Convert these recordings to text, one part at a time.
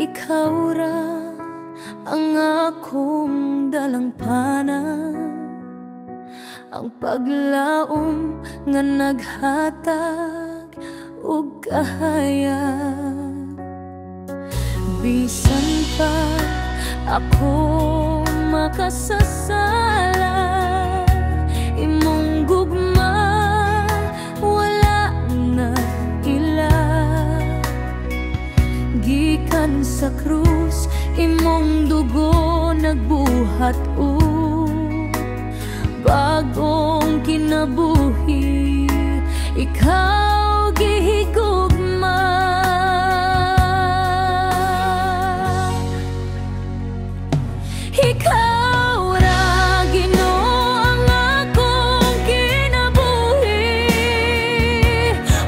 ikaw ra ang akong dalampana, ang paglaom nga naghatag ug kahayag. Bisan pa ako makasasala, imong gugma wala na ila. Gikan sa krus imong dugo nagbuhat bagong kinabuhi, ikaw gihigugma. Ikaw ra Ginoo ang akong kinabuhi,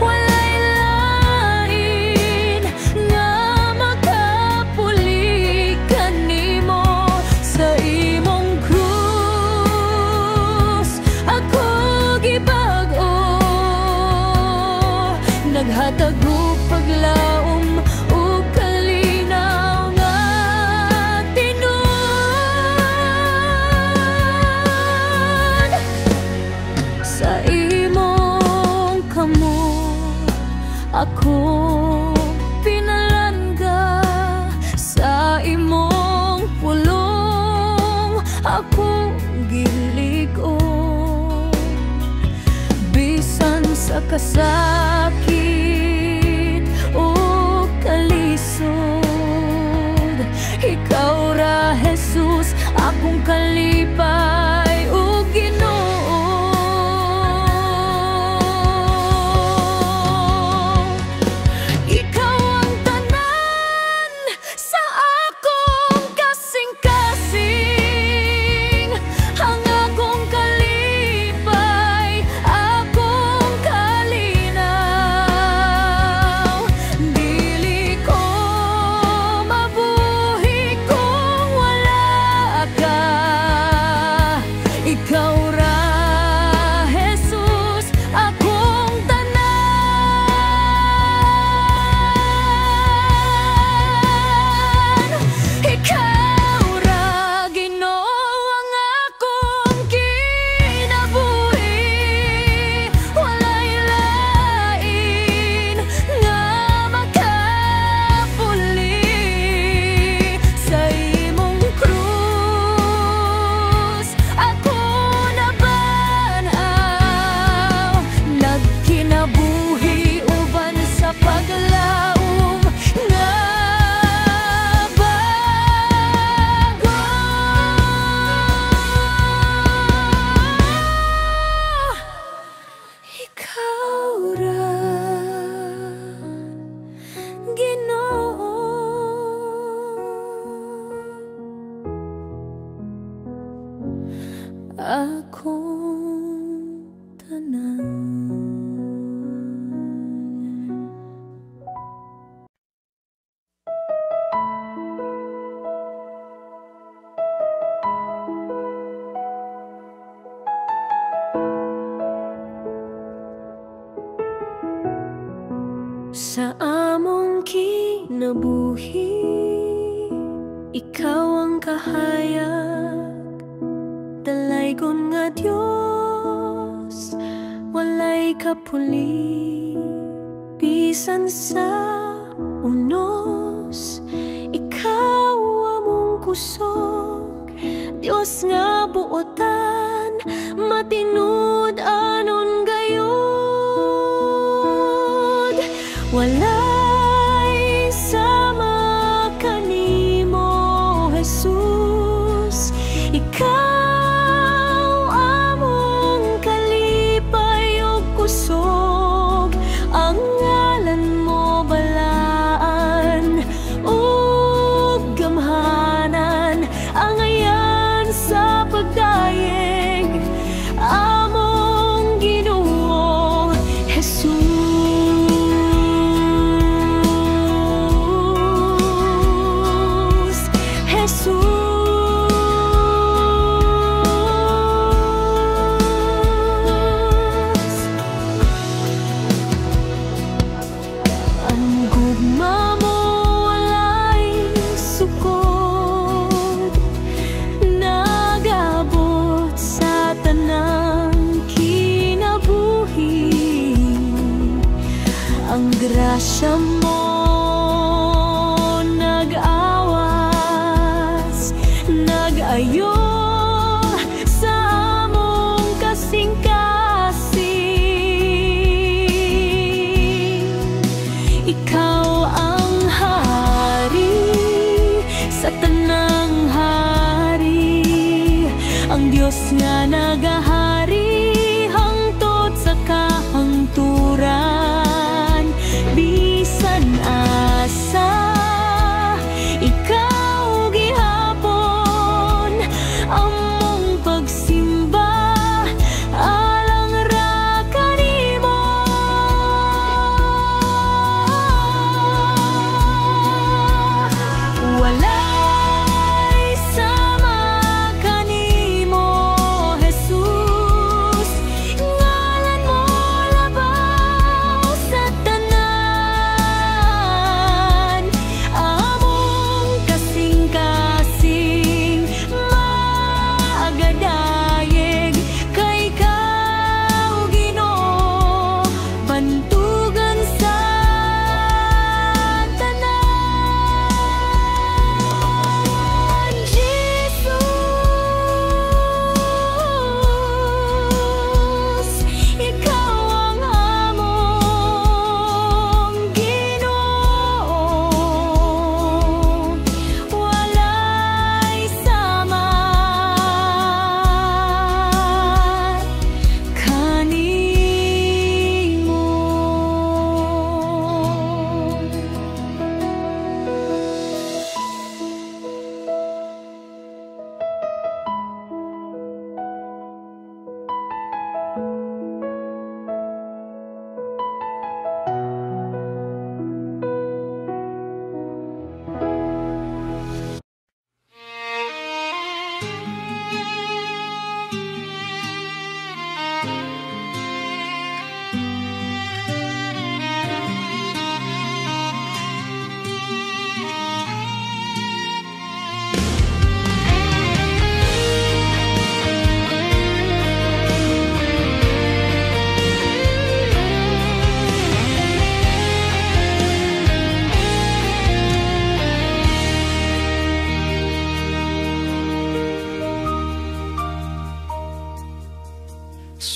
walay lain nga makapuli kanimo. Sa imong krus ako gibag-o, naghatag og paglaom ug kalinaw nga tinud. Sa imong kamot ako pinalangga, sa imong pulong ako gilig-o. Bisan sa kasakit o kalisod, ikaw ra Jesus akong kalipay o Ginoo. Ikaw ang tanan sa akong kasing-kasing, ang akong kalipay, akong kalinaw. Dili ko mabuhi kung wala ka. Ikaw ra Jesus akong tanan. Ikaw ra Ginoo ang akong kinabuhi, walay lain nga makapuli. Sa imong krus ako nabanaw, nagkinabuhi uban sa paglaom nga bago. Ikaw ra Ginoo, akong tanan. Sa among kinabuhi, ikaw ang kahayag, dalaygon nga Dios, walay kapuli. Bisan sa unos, ikaw among kusog, Dios nga buotan, matinud anon gayud. Walay sama kanimo Jesus, ikaw among kalipay ug kusog, ang ngalan mo balaan ug gamhanan, ang ayan sa pagdayeg amo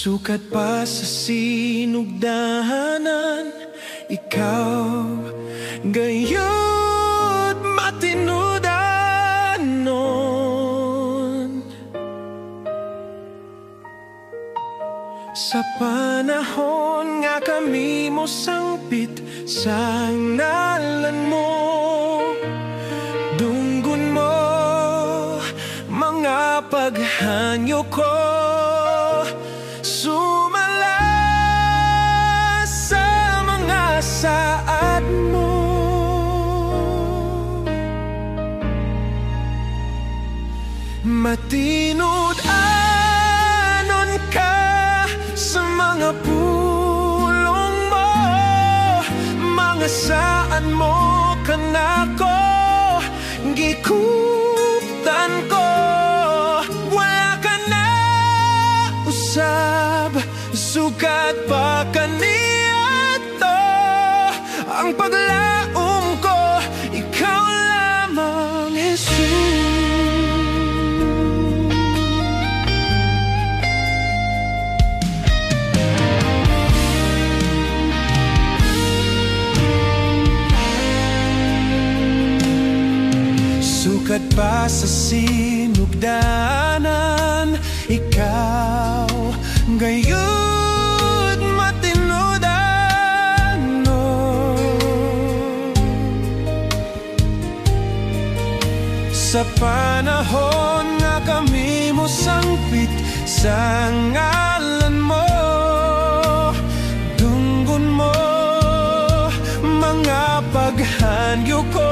Sukat pa sa sinugdahanan, ikaw gayo't matinudanon. Sa panahon nga kami mo sangpit sa ngalan mo, dunggun mo mga paghanyo ko. Sumala sa mga saad mo, matinud-anon ka sa mga pulong mo, mga saan mo kanako gikuptan ko. Wala ka na usab, sukat pa kaniya to. Ang paglaom ko, ikaw lamang, Jesus. Sukat pa sa sinugdanan, ikaw gayo't matinudanon. Sa panahon nga kami mo sangpit sa ngalan mo, dunggun mo mga paghanyo ko.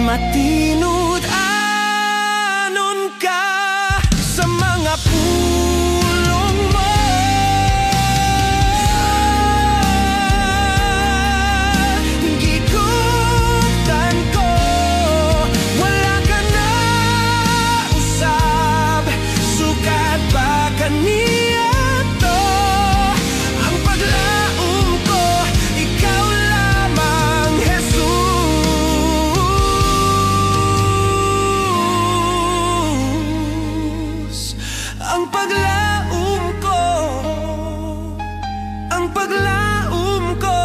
Matinud-anon ka sa mga pulong mo, gikuptan ko. Wala ka na usab, sukat pa kaniya to. Ang paglaom ko, ikaw lamang, Jesus. Ang paglaom ko, ang paglaom ko,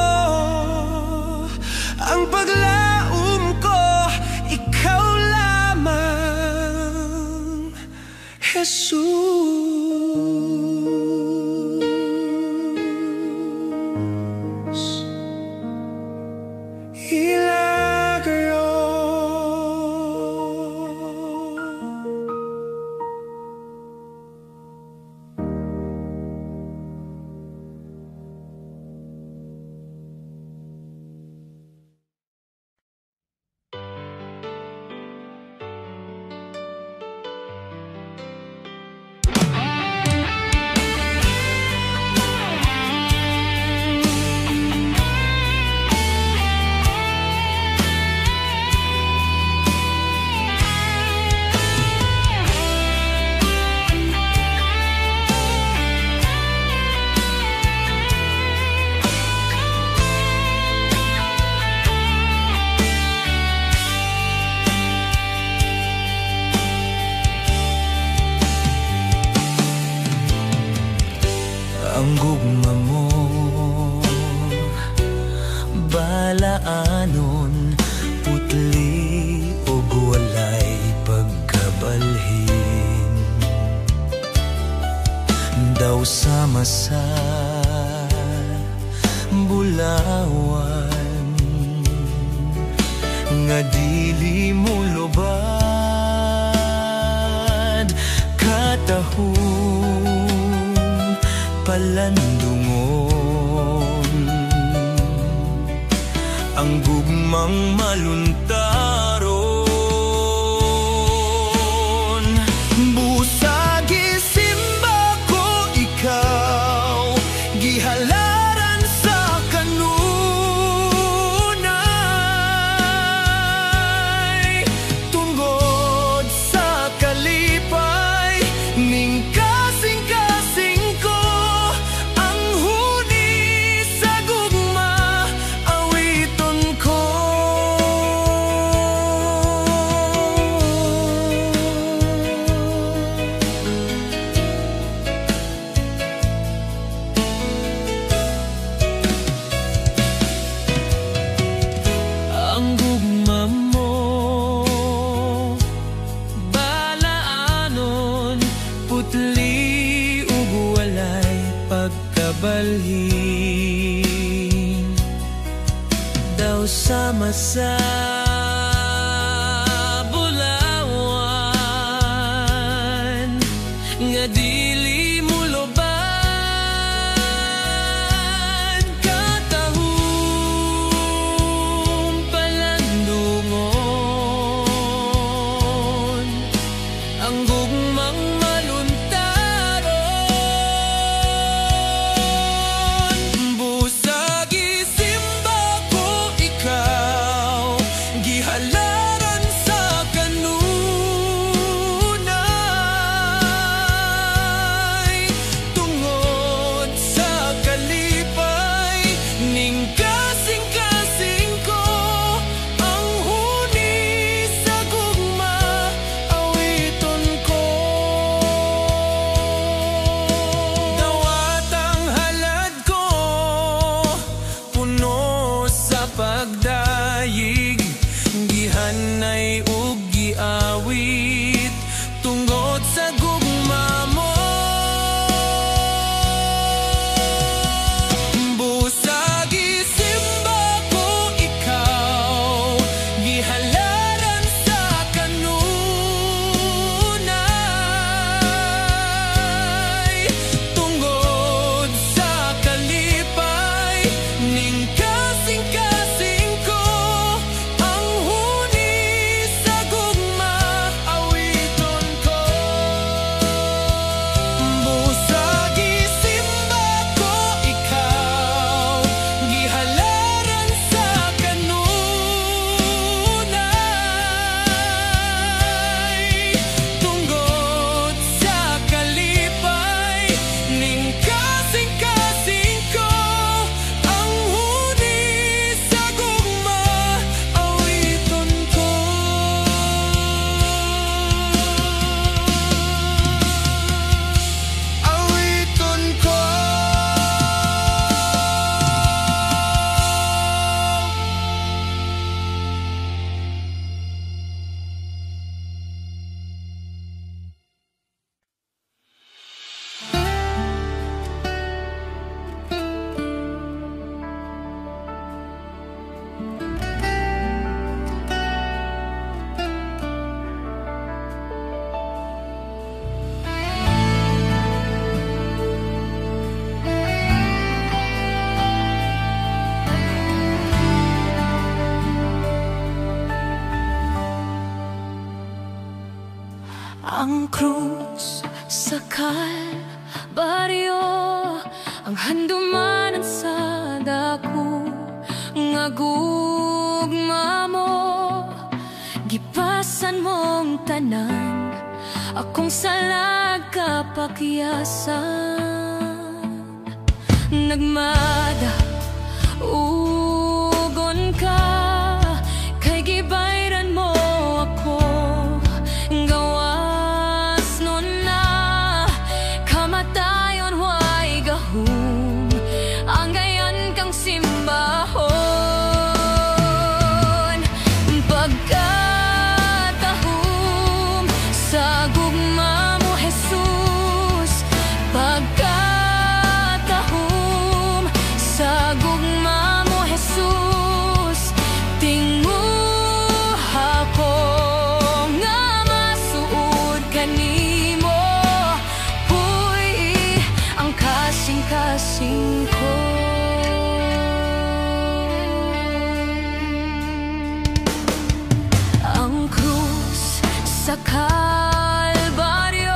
ang paglaom ko, ikaw lamang, Jesus. Ilagay sa bulawan nga dili mo lubad katahong palandungon ang gugmang maluntaron busag isimba ko ikaw gihalaran sa kanunay tungod sa kalipay ning kasing-kasing ko ang huni sa gugma awiton ko. Ang gugma mo balaanon putli ug walay pagkabalhin daw sama sa bulawan nga dili mo lubad katahong palandungon ang gugmang maluntaron busag isimba ko ikaw gihalaran sa kanunay tungod sa kalipay ning kasing-kasing ko ang huni sa gugma awiton ko. Dawat ang halad ko puno sa pagdayig gihanay ug giawit tungod sa gugma mo busag isimba ko ikaw gihalaran sa kanunay tungod sa kalipay ning kasing-kasing ko ang huni sa gugma awiton ko. Busag isimba ko ikaw gihalaran sa kanunay tungod sa kalipay ning kasing-kasing ko ang huni sa gugma awiton ko. Awiton ko. Ang krus sa Kalbaryo ang handumanan sa dako nga gugma mo gipasan mong tanan akong salag kapakyasan nagmada ugon ka kay gibayran mo ako gawas nun na kamatayon way gahum ang gayon kang simbahon pagkatahum sa gugma mo Jesus pagka sa kalbaryo,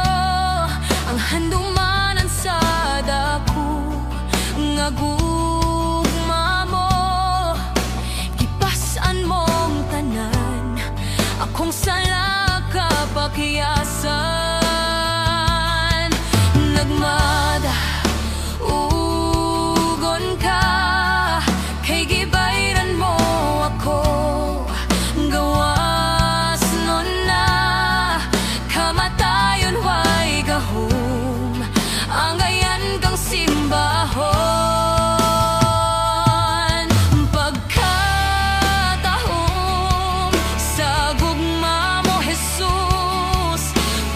ang handumanan sa dako nga gugma mo, gipasan mong tanan akong sala kapakiyasan. Nagmada ugon ka kay gibayran mo ako, gawas nun na kamatayon way gahom, ang gayan kang simbahon. Pagkatahom sa gugma mo Jesus,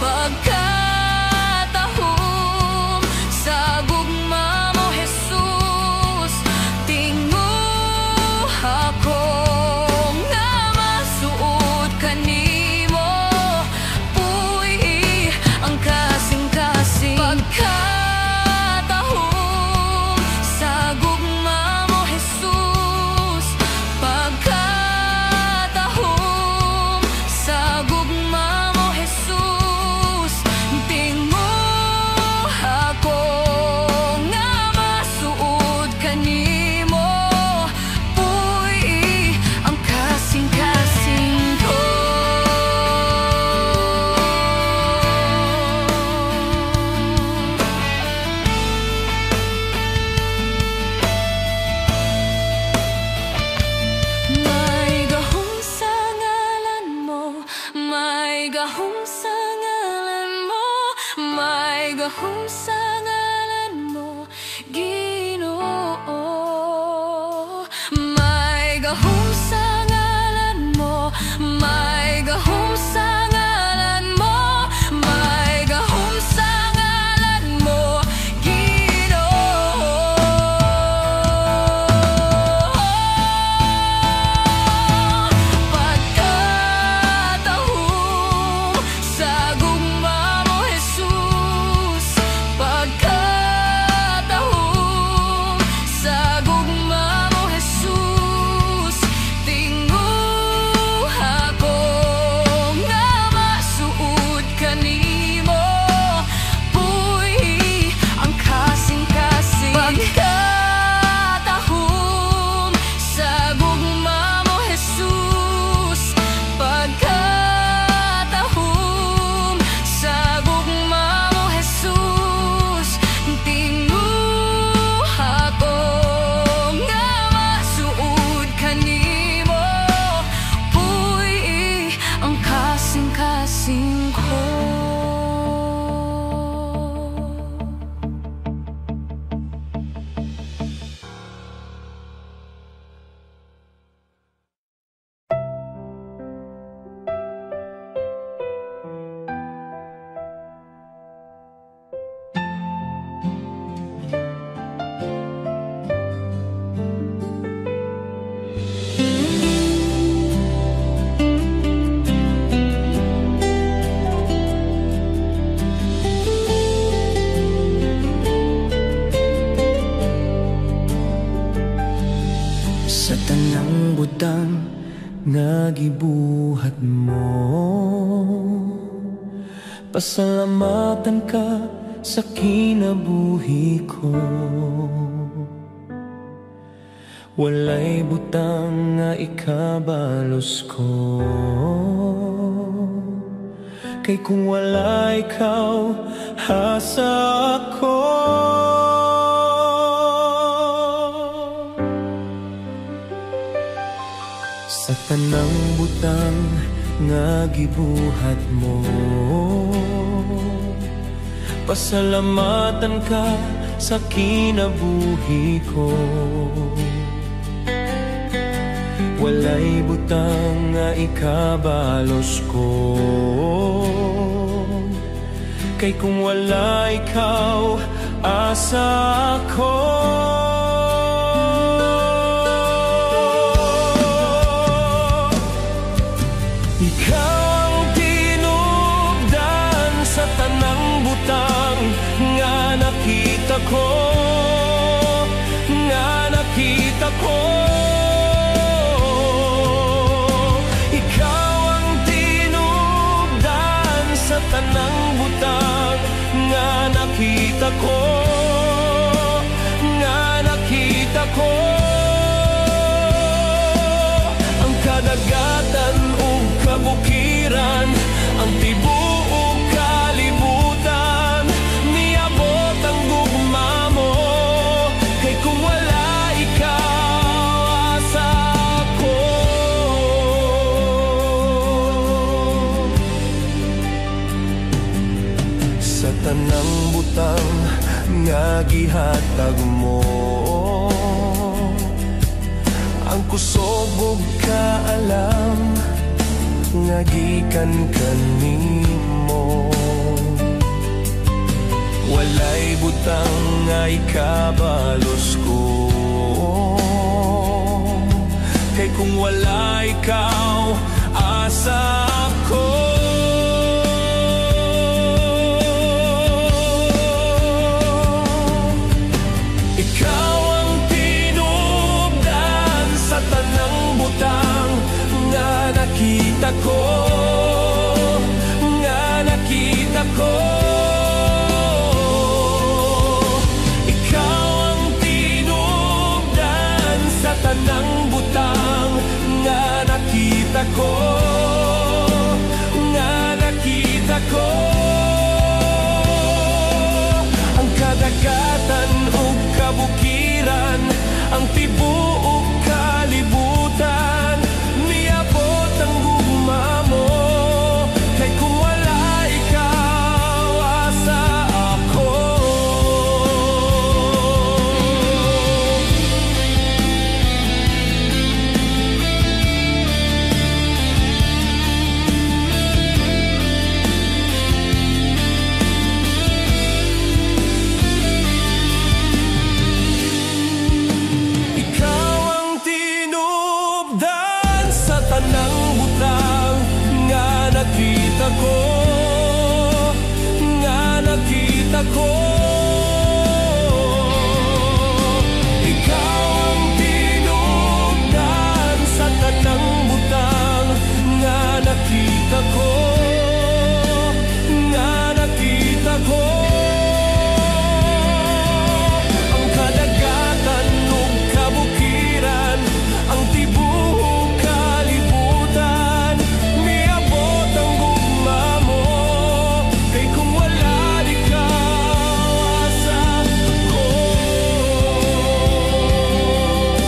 pagkatahom sa gugma mo Jesus, tinguh ako nga masuot kanimo, puy ang kasing-kasing. Pagkatahom sa gugma mo Jesus, pagkatahom sa gugma mo Jesus, tinguh ako nga masuot kanimo, puy ang kasing-kasing ko. May gahom sa ngalan mo, may gahom sa ngalan mo, may gahom sa ngalan mo, Ginoo. May gahom sa ngalan mo, may gahom sa ngalan mo, may gahom sa ngalan mo, Ginoo. Pagkatahom sa gugma mo Jesus, pagkatahom sa gugma mo Jesus, tinguh ako nga masuot kanimo, puy ang kasing-kasing. Pagkatahom sa gugma mo Jesus, pagkatahom sa gugma mo Jesus, tinguh ako nga masuot kanimo, puy ang kasing-kasing ko. Sa tanang butang nga gibuhat mo, pasalamatan ka sa kinabuhi ko. Walay butang nga ikabalos ko, kay kung wala ikaw, hasa ako. Sa tanang butang nga gibuhat mo, pasalamatan ka sa kinabuhi ko. Walay butang nga ikabalos ko, kay kung wala ikaw, asa ako. Ikaw ang tinubdan sa tanang butang nga nakita ko, nga nakita ko. Ikaw ang tinubdan ko, nga nakita ko ang kadagatan ug kabukiran, ang tibuok kalibutan. Niabot ang gugma mo, kay kung wala ikaw asa ko. Sa tanang butang nga gihatag mo, ang kusog ug kaalam nga gikan kanimo. Walay butang nga ikabalos ko, kay kung wala ikaw asa ko. Ikaw ang tinubdan sa tanang butang nga nakita ko, nga nakita ko. Ikaw ang tinubdan sa tanang butang nga nakita ko, nga nakita ko. Ang kadagatan ug kabukiran, ang tibuok kalibutan. Niabot ang gugma mo, kay kung wala ikaw asa ako. Ikaw ang tinubdan sa tanang butang nga nakita ko, nga nakita ko. Ikaw ang tinubdan sa tanang butang nga nakita ko, nga nakita ko. Ang kadagatan ug kabukiran, ang tibuok kalibutan. Niabot ang gugma mo, kay kung wala ikaw asa ko.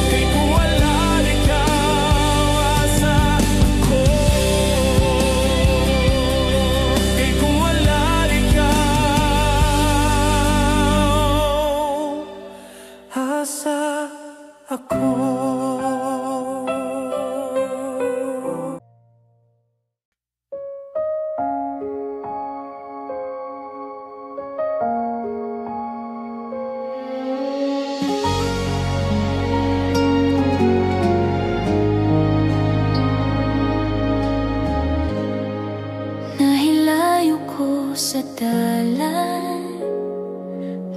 Kay kung wala ikaw asa ko. Kay kung wala ikaw asa ako. Nahilayo ko sa dalan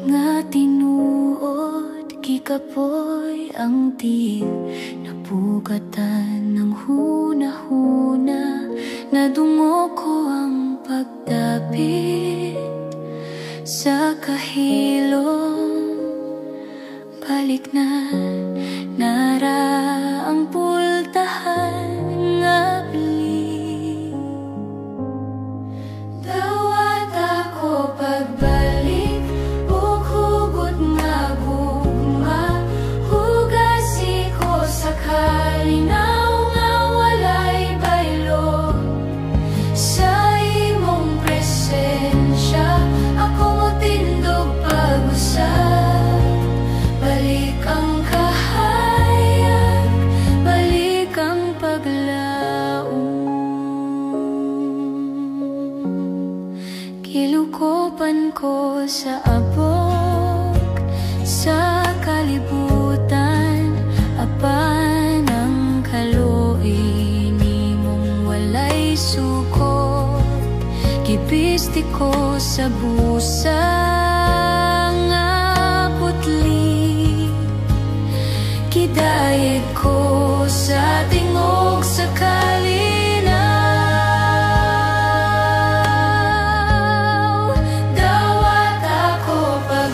nga tinuod, gikapoy ang tiil, napugatan ng huna-huna. Nadungo ko ang pagdapit sa kahilom, balik na nara ang pultahan nga bili. Dawat ako pagbalik, ug hugot nga gugma. Hugasi ko sa kalinaw nga walay baylo. Sa imong presensya, ako mo tindog pag-usap. Balik ang kahayag, balik ang paglaom. Kilukopan ko sa abog, sa kalibutan, apan ang kaluoy nimong walay suko. Gipisti ko sa busa nga putli, kidayeg ko sa tingog sa kalinaw. Dawat ako pag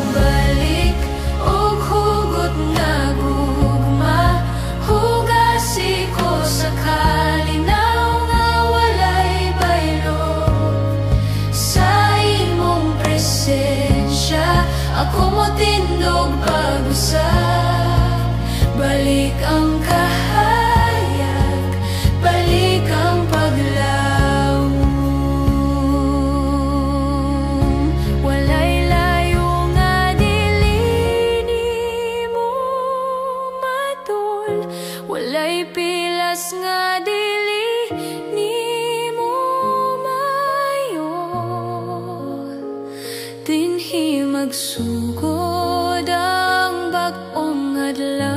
magsugod ang bag-ong adlaw.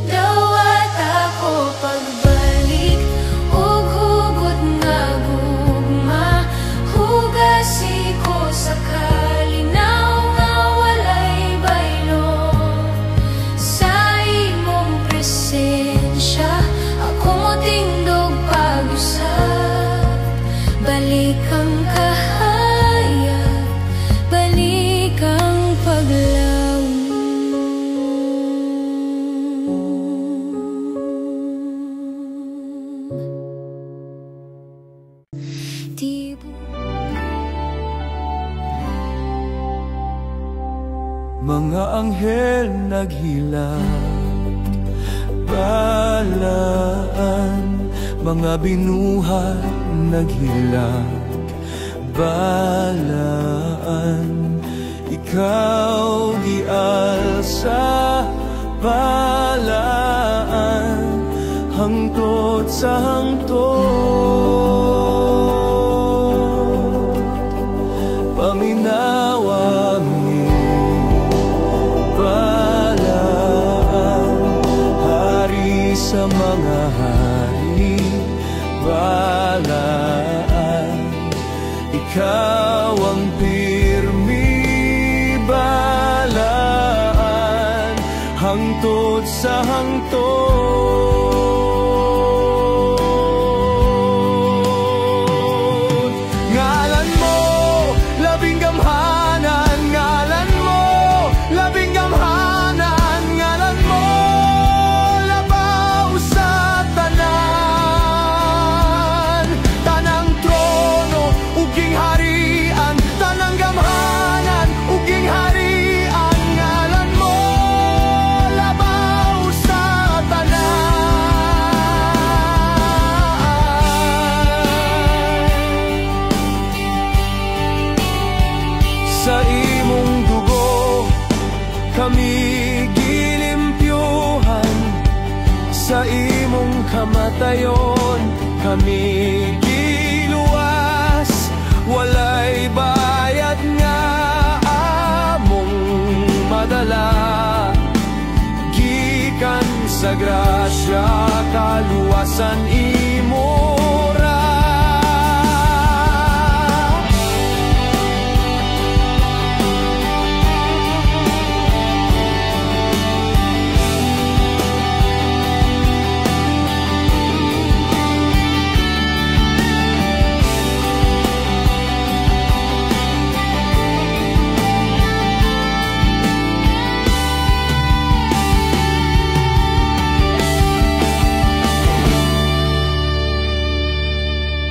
Dawat ako pagbalik ug hugot nga gugma, hugasi ko sa kalinaw nga walay baylo. Sa imong presensya ako mo tindog pag-usap. Balik ang kahayag, balik ang paglaw. Mga anghel naghilag, balaan, mga binuhat naghilag, balaan. Ikaw gialsa, balaan, hangtod sa hangtod. Paminawa mi, balaan, hari sa mga hari, balaan. Ikaw ang pirmi, balaan, hangtod sa hangtod. Ngalan mo, labing gamhanan, ngalan mo, labing gamhanan, ngalan mo, labaw sa tanan. Tanang trono, uging harian, tanang gamhanan, uging harian, ngalan mo, labaw sa tanan. Sa imong dugo kami gilimpyuhan, sa imong kamatayon kami giluwas. Walay bayad nga among madala, gikan sa grasya kaluwasan imo ra.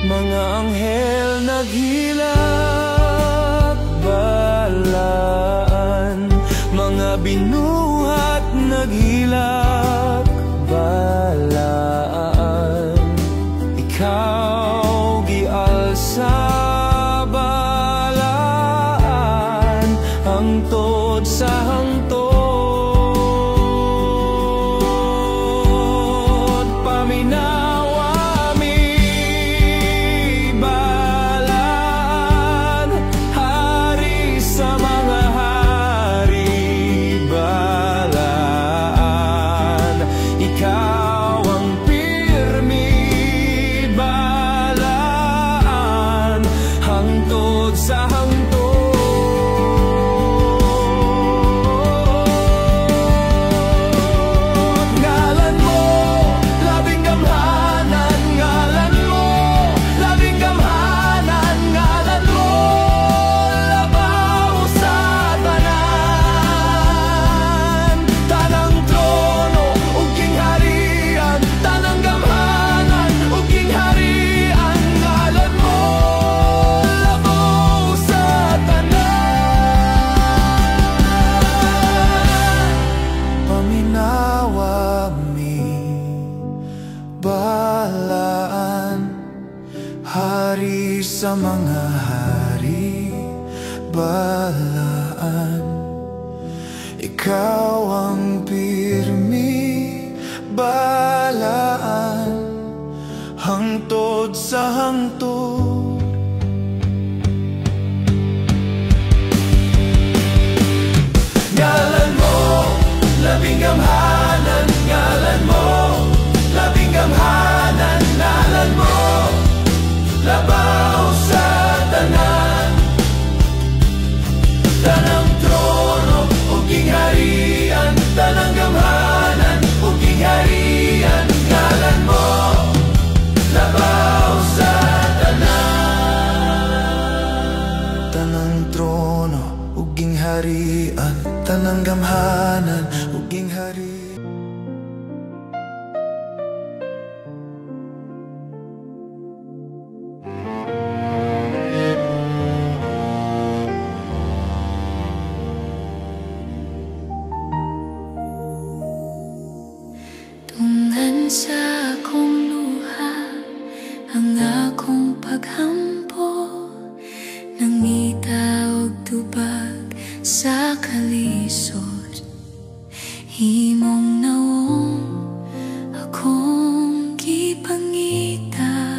Mga anghel naghilag, balaan, mga binuhat naghilag, balaan. Ikaw gialsa, balaan, hangtod sa hangtod. Paminawa mi, balaan, hari sa mga hari, balaan. Ikaw ang pirmi, balaan, hangtod sa hangtod. Ngalan mo, labing gamhanan, ngalan mo, labing gamhanan, ngalan mo, labaw sa tanan. Tanang trono, uging harian, tanang gamhanan, uging harian, ngalan mo, labaw sa tanan. Paminawa mi, balaan, hari sa mga hari, balaan. Ikaw ang pirmi, balaan, hangtod sa hangtod. labing gamhanan ngalan mo, labing gamhanan ngalan mo, labaw sa tanan, tanang trono ug gingharian, tanang gamhanan ug gingharian ngalan mo, labaw sa tanan. Tanang trono ug gingharian, tanang gamhanan ug gingharian. Tungan sa akong luha ang akong paghampo, nangita og tubag sa kalisod. Himong nawong akong gipangita,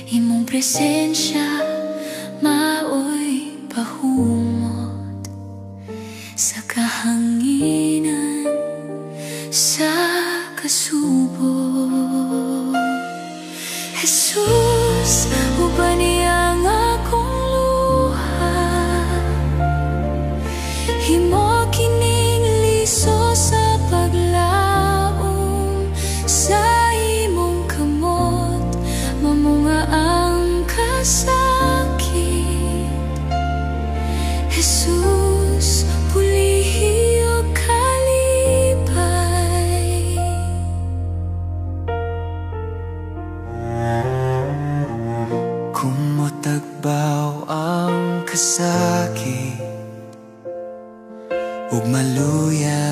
imong presensya maoy pahumot sa kahanginan, sa kasubok. Jesus, uban niya ang akong luha, himo kining liso sa paglaom sa imong kamot, mamunga ang kasakit. Jesus, pulihi o kalipay. Kumotagbaw ang kasakit ug maluya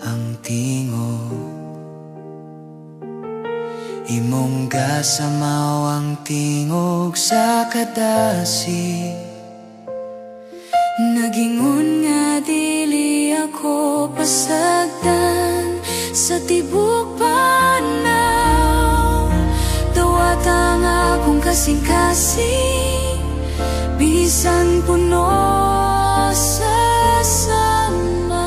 ang tingog, imong gasamaw ang tingog sa kadasi. Nagingon nga dili ako pasagdan sa tibok panaw, dawat ang akong kasing-kasing, bisan puno sa saman.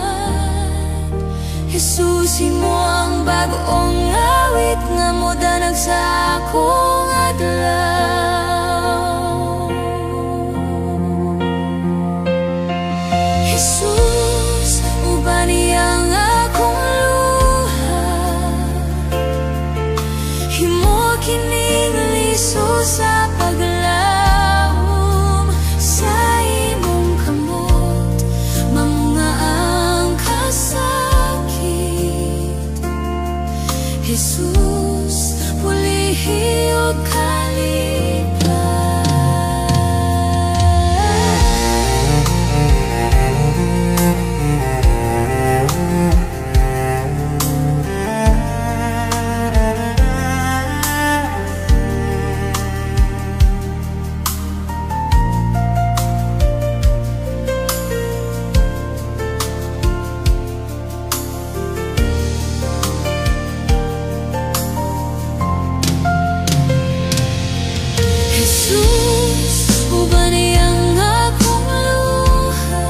Jesus, imo ang bagong awit nga modanag sa akong adlaw. Jesus, uban niya ang akong luha, himo kining liso sa paglaom sa imong kamot, mamunga ang kasakit. Jesus, pulihi o kalipay. Jesus, uban niya ang akong luha,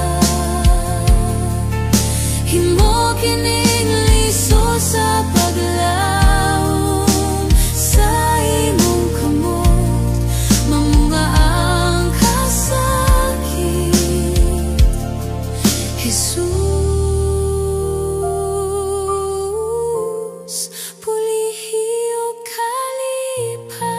himo kining liso sa paglaom sa imong kamot, mamunga ang kasakit. Jesus, pulihi o kalipay.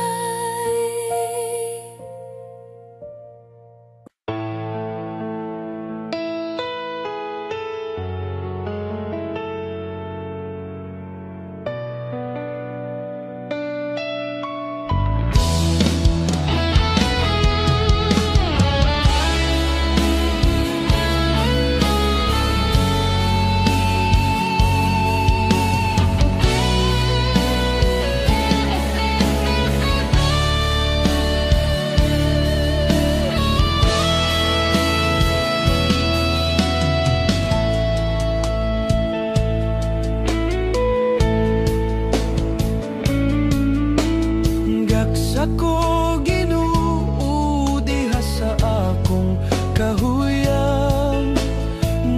Ako Ginoo diha sa akong kahuyang,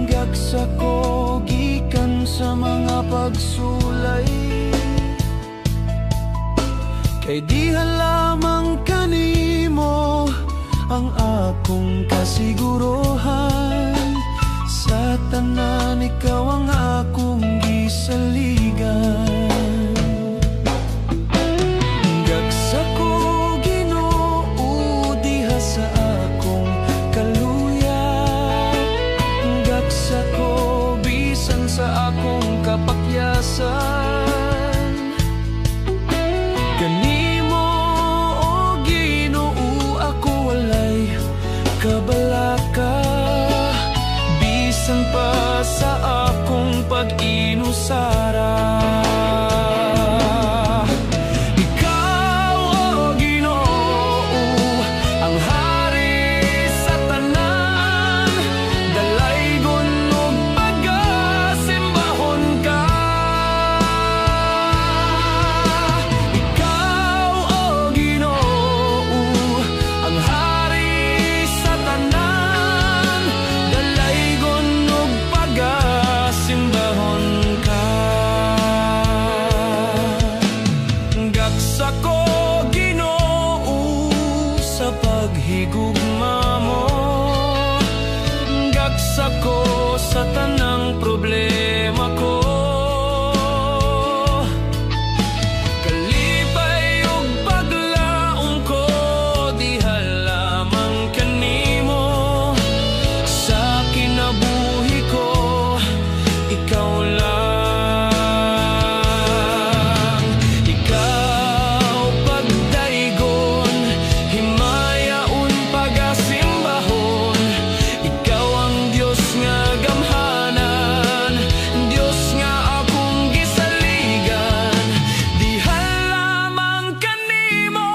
gaksa kay diha lamang kanimo ang akong kasiguruhan. Sa tanan ikaw ang akong gisaligan. Gagsa ko Ginoo diha sa akong kaluya. Gagsa ko bisan sa akong kapakyasan. Kanimo o Ginoo ako walay kabalaka. Bisan pa sa akong pag-inusara. Ikaw o Ginoo ang hari sa tanan. Dalaygon ug pagasimbahon ka. Ikaw o Ginoo ang hari sa tanan. Dalaygon ug pagasimbahon ka. Gagsa ko Ginoo sa paghigugma mo. Gagsa ko sa tanang problema ko. Kalipay ug paglaom ko diha lamang kanimo. Sa kinabuhi ko ikaw lang. Ikaw pagdaygon, himayaon pagasimbahon. Ikaw ang Dios nga gamhanan, Dios nga akong gisaligan. Diha lamang kanimo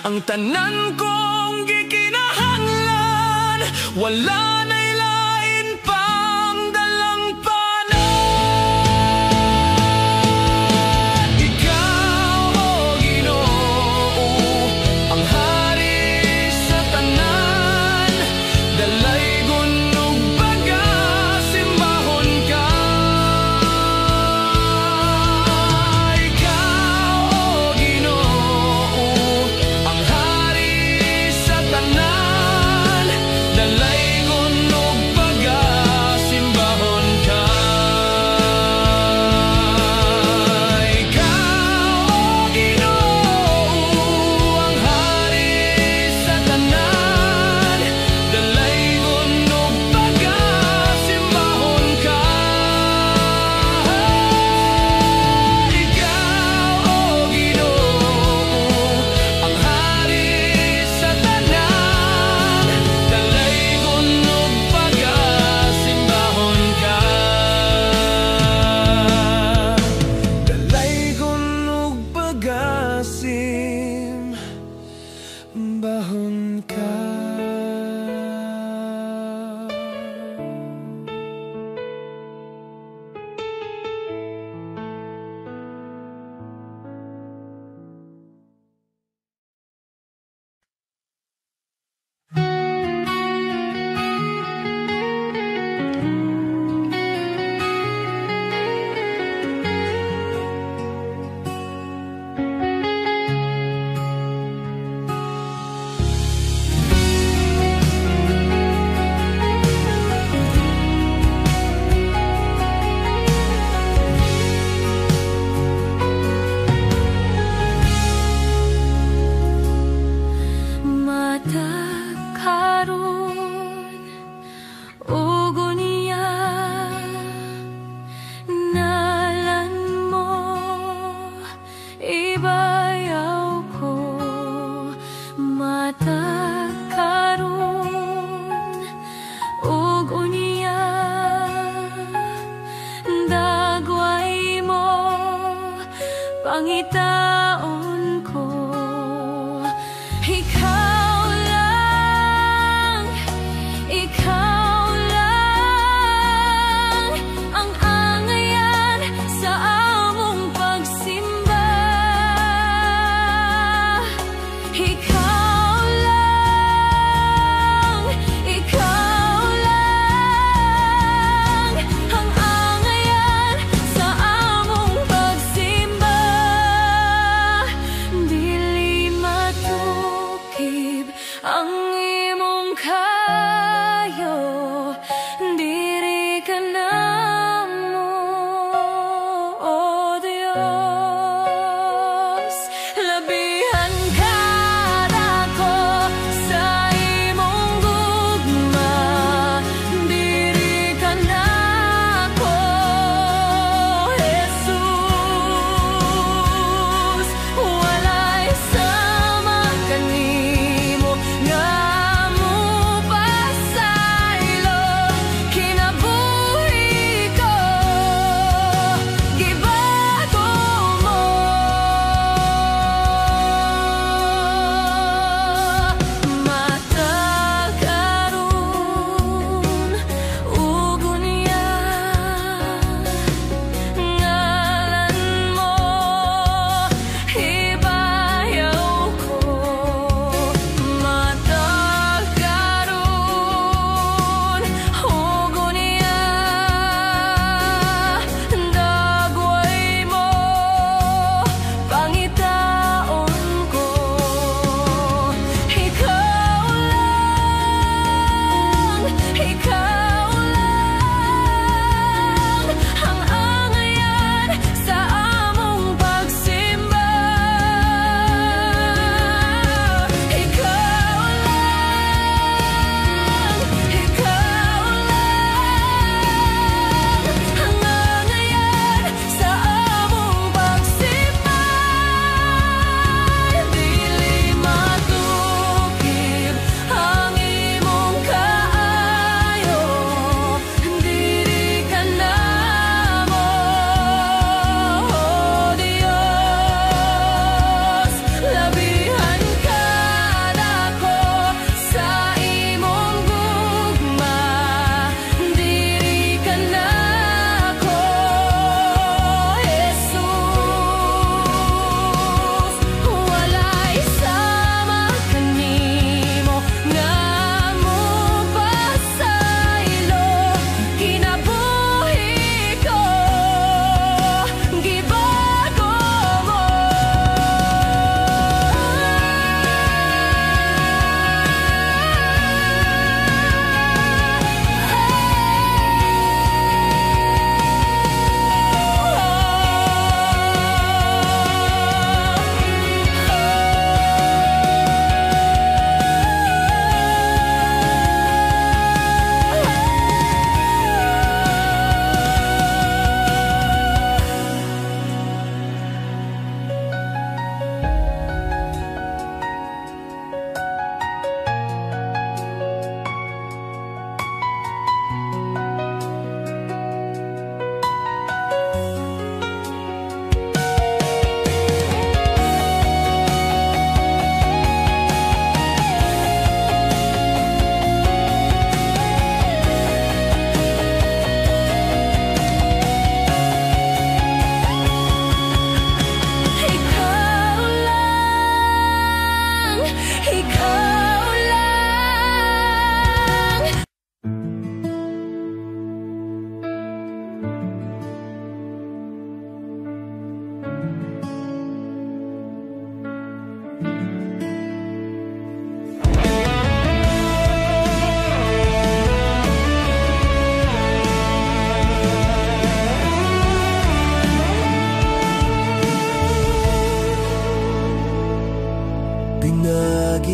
ang tanan kong gikinahanglan. Wala na'y lain pang dalampanan. Ikaw o Ginoo ang hari sa tanan. Dalaygon ug pagasimbahon ka. Ikaw o Ginoo ang hari sa tanan. Dalaygon ug pagasimbahon ka. Ikaw o Ginoo ang hari sa tanan. Dalaygon ug pagasimbahon ka. Ikaw o Ginoo ang hari sa tanan. Dalaygon ug pagasimbahon ka. Dalaygon ug pagasimbahon ka. Pangitaon ko, ikaw lang ang angayan sa among pagsimba. Ikaw lang ang angayan sa among pagsimba.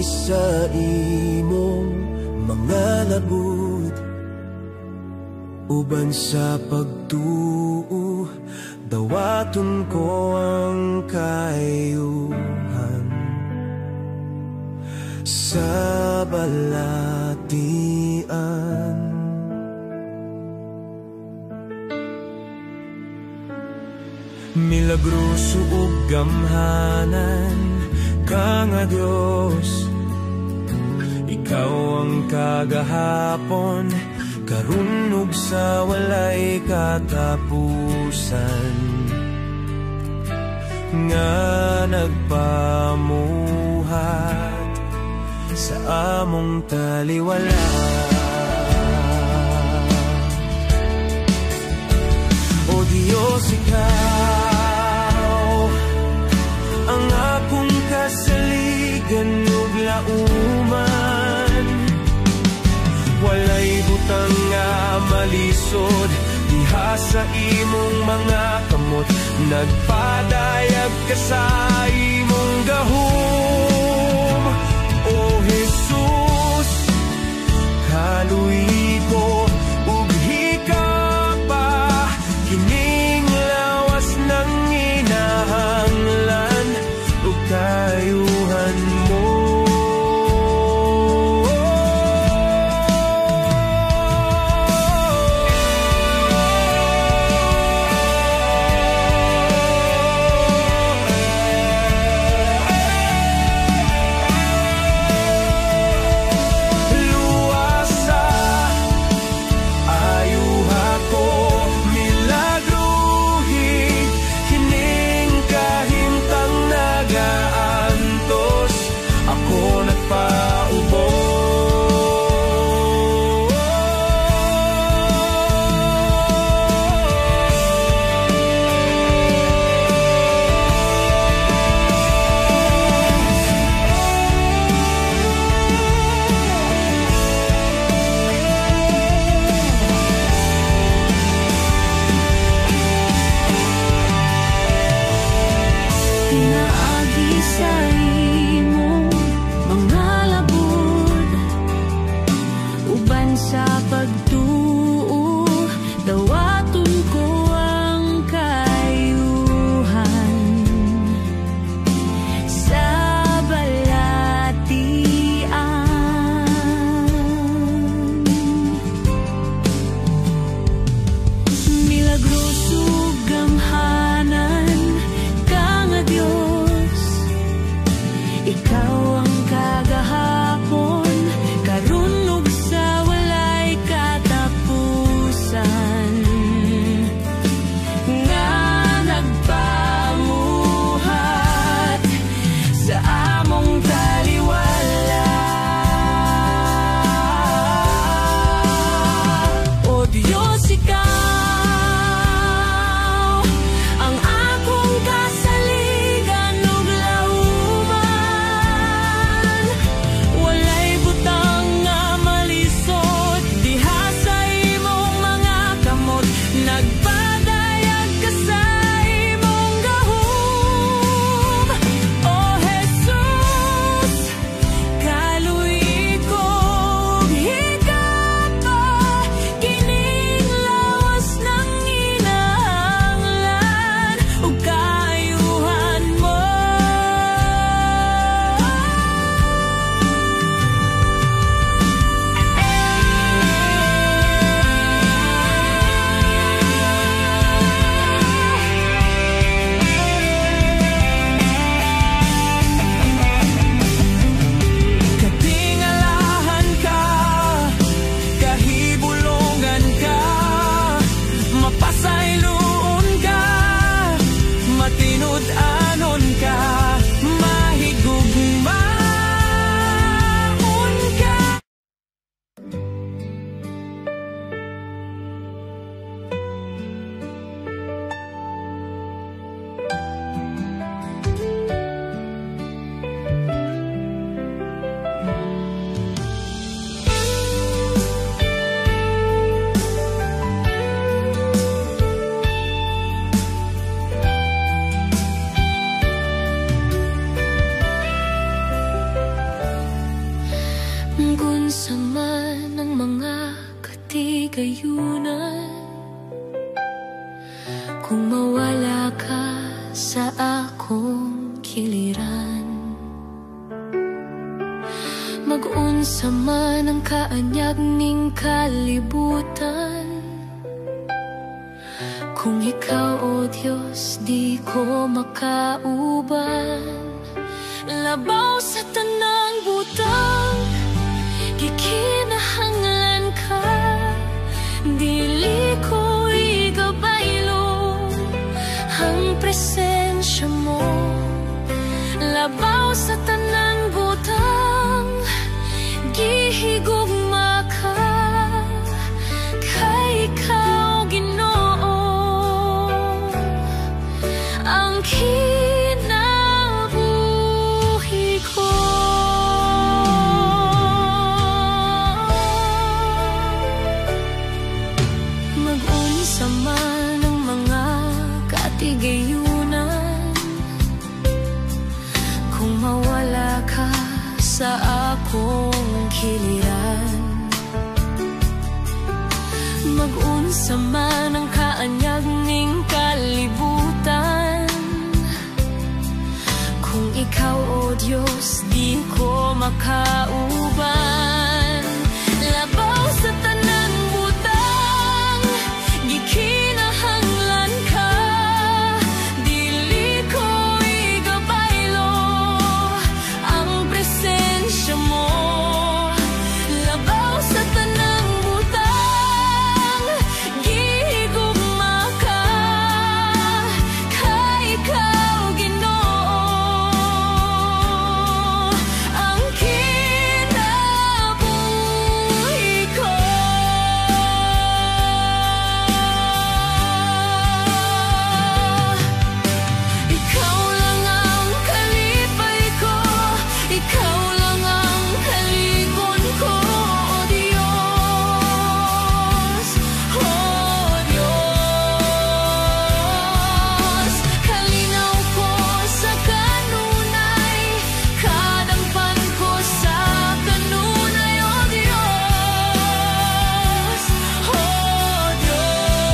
sa imong mga labud, uban sa pagtuo, dawaton ko ang kaayuhan sa balatian. Milagroso ug gamhanan ka nga Dios, ikaw ang kagahapon, karon ug sa walay katapusan, nga nagpamuhat sa among taliwala. O Diyos, ikaw ang akong kasaligan ug lauman, walay butang nga malisod diha sa imong mga kamot, nagpadayag ka sa imong gahom. O Jesus, kaluy ko ug hikapa, kining lawas ng inahanglan ug kayuhan mo. sa akong kiliran. Mag-unsa man ang kaanyag ning kalibutan, kung ikaw, o Diyos, di ko makauban. Labaw sa tanang butang, gikinahanglan ka, dili ko igabaylo ang presensya mo. Labaw sa tanang butang, gihigugma ka, kay ikaw, Ginoo, ang kinabuhi ko. Mag-unsa man ang mga katigayunan, kung mawala ka sa akong kiliran. Mag-unsa man ang kaanyag ning kalibutan, kung ikaw, o Diyos, di ko makauban. Labaw sa tanang butang, gikinahanglan ka, dili ko igabaylo ang presensya mo. Labaw sa tanang butang, gihigugma ka, kay ikaw, Ginoo, ang kinabuhi ko. Ikaw lang ang kalipay ko, ikaw lang ang kaligon ko, O Diyos, O Diyos. Kalinaw ko sa kanunay, kadampan ko sa kanunay, O Diyos, O Diyos.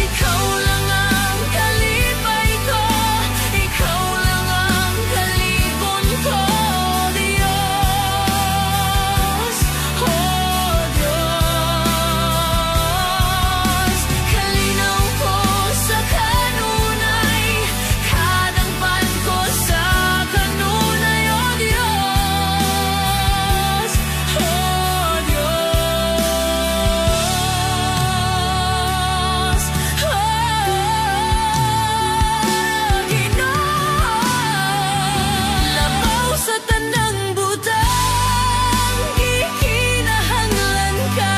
Ikaw lang ang kalipay ko, ikaw lang ang kaligon ko, O Diyos, O Diyos. Kalinaw ko sa kanunay, kadampan ko sa kanunay, O Diyos, O Diyos, O Ginoo. Labaw sa tanang butang, gikinahanglan ka,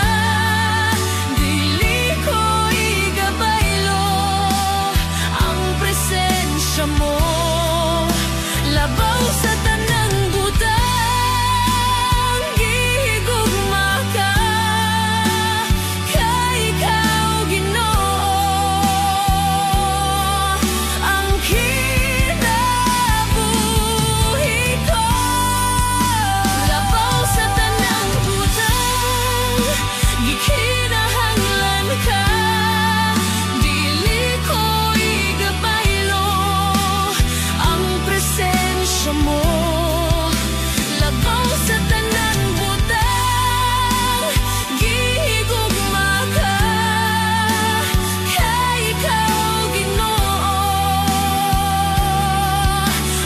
dili ko igabaylo ang presensya mo. Labaw sa tanang butang, gihigugma ka, kay ikaw, Ginoo, ang kinabuhi ko. Labaw sa tanang butang, gikinahanglan ka, dili ko igabaylo ang presensya mo. Labaw sa tanang butang, gihigugma ka, kay ikaw, Ginoo,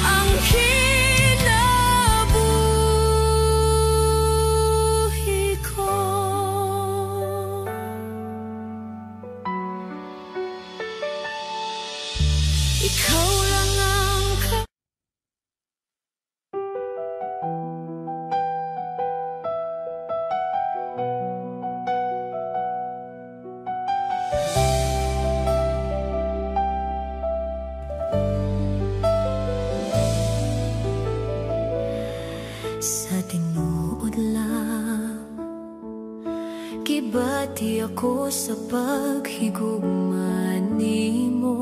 ang kinabuhi ko. Ikaw lang ang sa tinuod lang, gibati ako sa paghigugma nimo,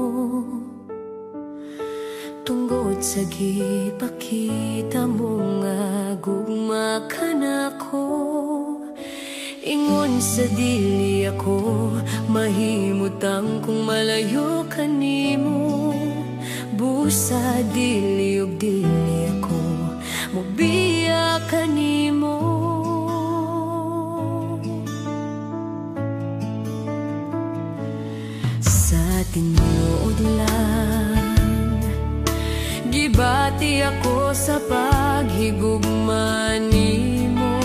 tungod sa gipakita mo nga gugma ka nako. Ingon sa dili ako mahimutang kung malayo ka nimo. Busa dili ug dili ako mobiya ka nimo. Sa tinuod lang gibati ako sa paghigugma nimo.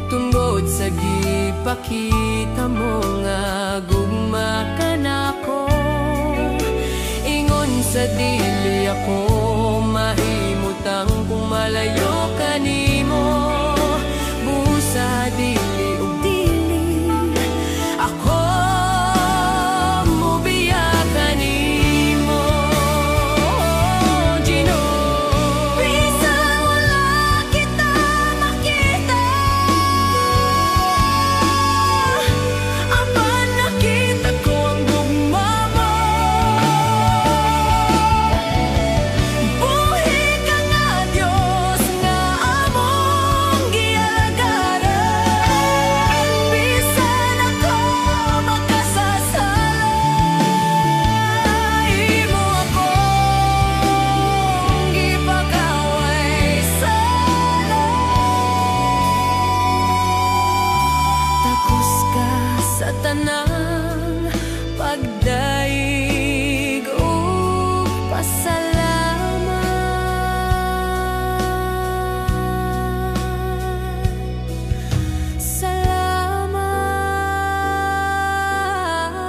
Tungod sa gipakita mo nga gugma ka nako. Ingon sa dili ako mahimutang kung malayo ka nimo. Busa dili ug dili ako mobiya ka nimo. Gino, bisan wala kita makita, apan nakita ko ang gugma mo. Buhi ka nga Diyos nga among gialagaran. Bisan ako makasasala, imo akong gipakaway sana. Takos ka sa tanang pagdaig ug pasalamat.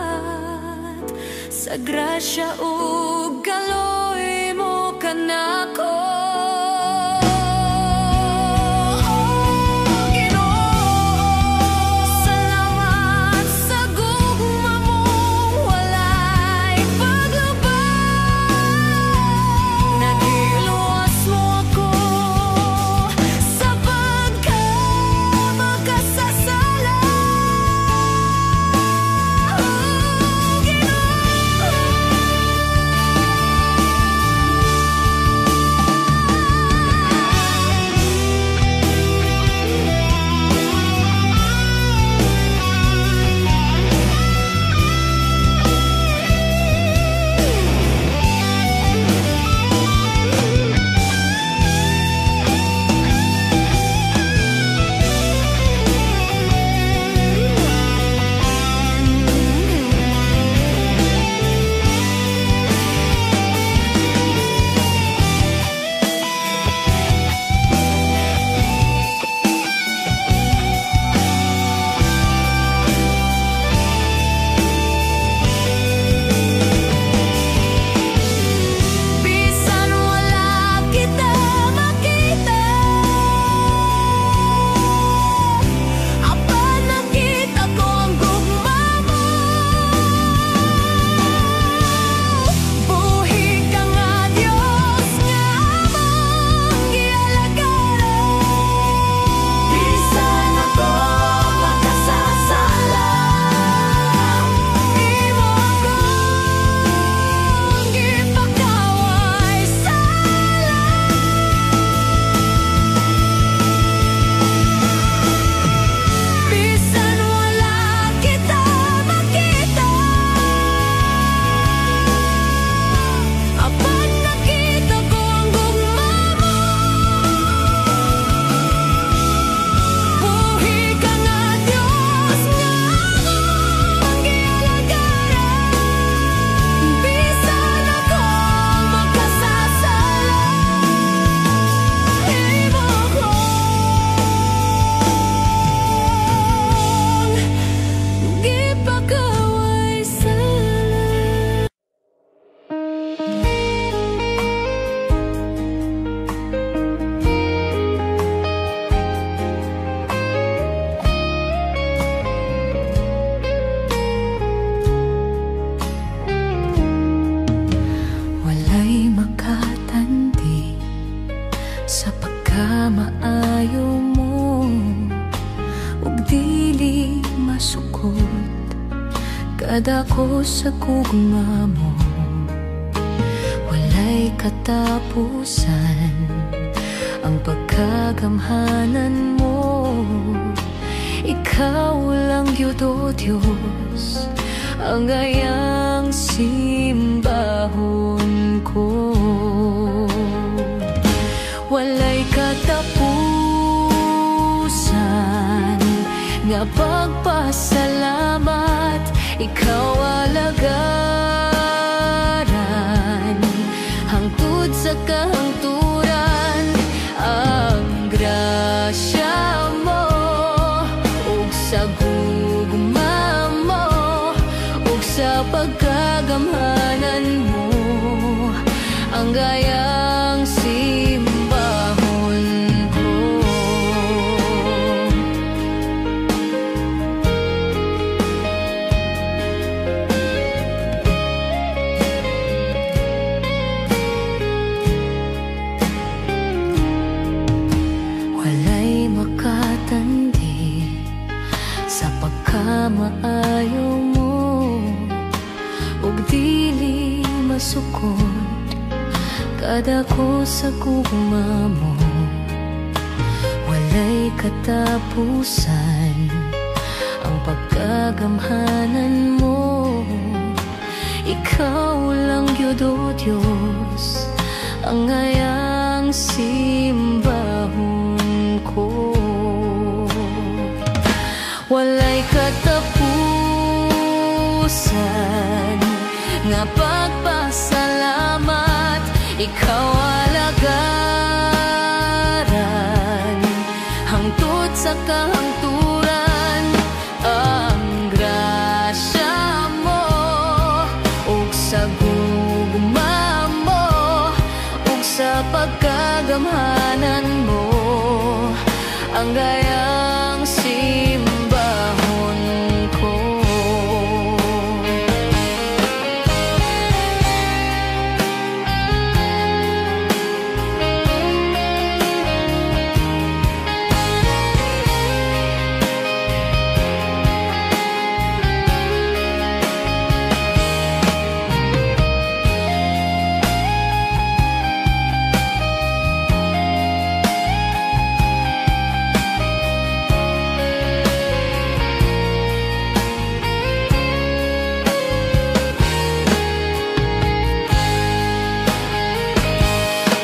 Salamat sa grasya ug kaloy mo kanako. Salamat sa gugma mo walay paglubag. Nagiluwas mo ako sa pagkamakasasala. Bisan wala kita makita, apan nakita ko ang gugma mo. Buhi ka nga Diyos nga among gialagaran. Bisan ako makasasala, imo akong gipakaway sana. Bisan wala kita makita, apan nakita ko ang gugma mo. Buhi ka nga Diyos nga among gialagaran. Bisan ako makasasala, imo akong gipakaway sana. Walay makatandi sa pagkamaayo mo, ug dili masukot kada ko sa gugma mo. Walay katapusan ang pagkagamhanan mo. ikaw lang gyud o Dios ang ayang simbahon ko. Walay katapusan nga pagpasalamat, ikaw alagaran hangtod sa kahangturan. Ang grasya mo ug sa gugma mo ug sa pagkagamhanan mo ang gayang simbahon ko. Walay makatandi sa pagkamaayo mo ug dili masukod kada ko sa gugma mo. Walay katapusan ang pagkagamhanan mo, ikaw lang gyud o Dios ang ayang simbahon ko. Walay katapusan nga pagpasalamat, ikaw alagaran hangtod sa kahangturan. Ang grasya mo ug sa gugma mo ug sa pagkagamhanan mo ang gayang simbahon ko.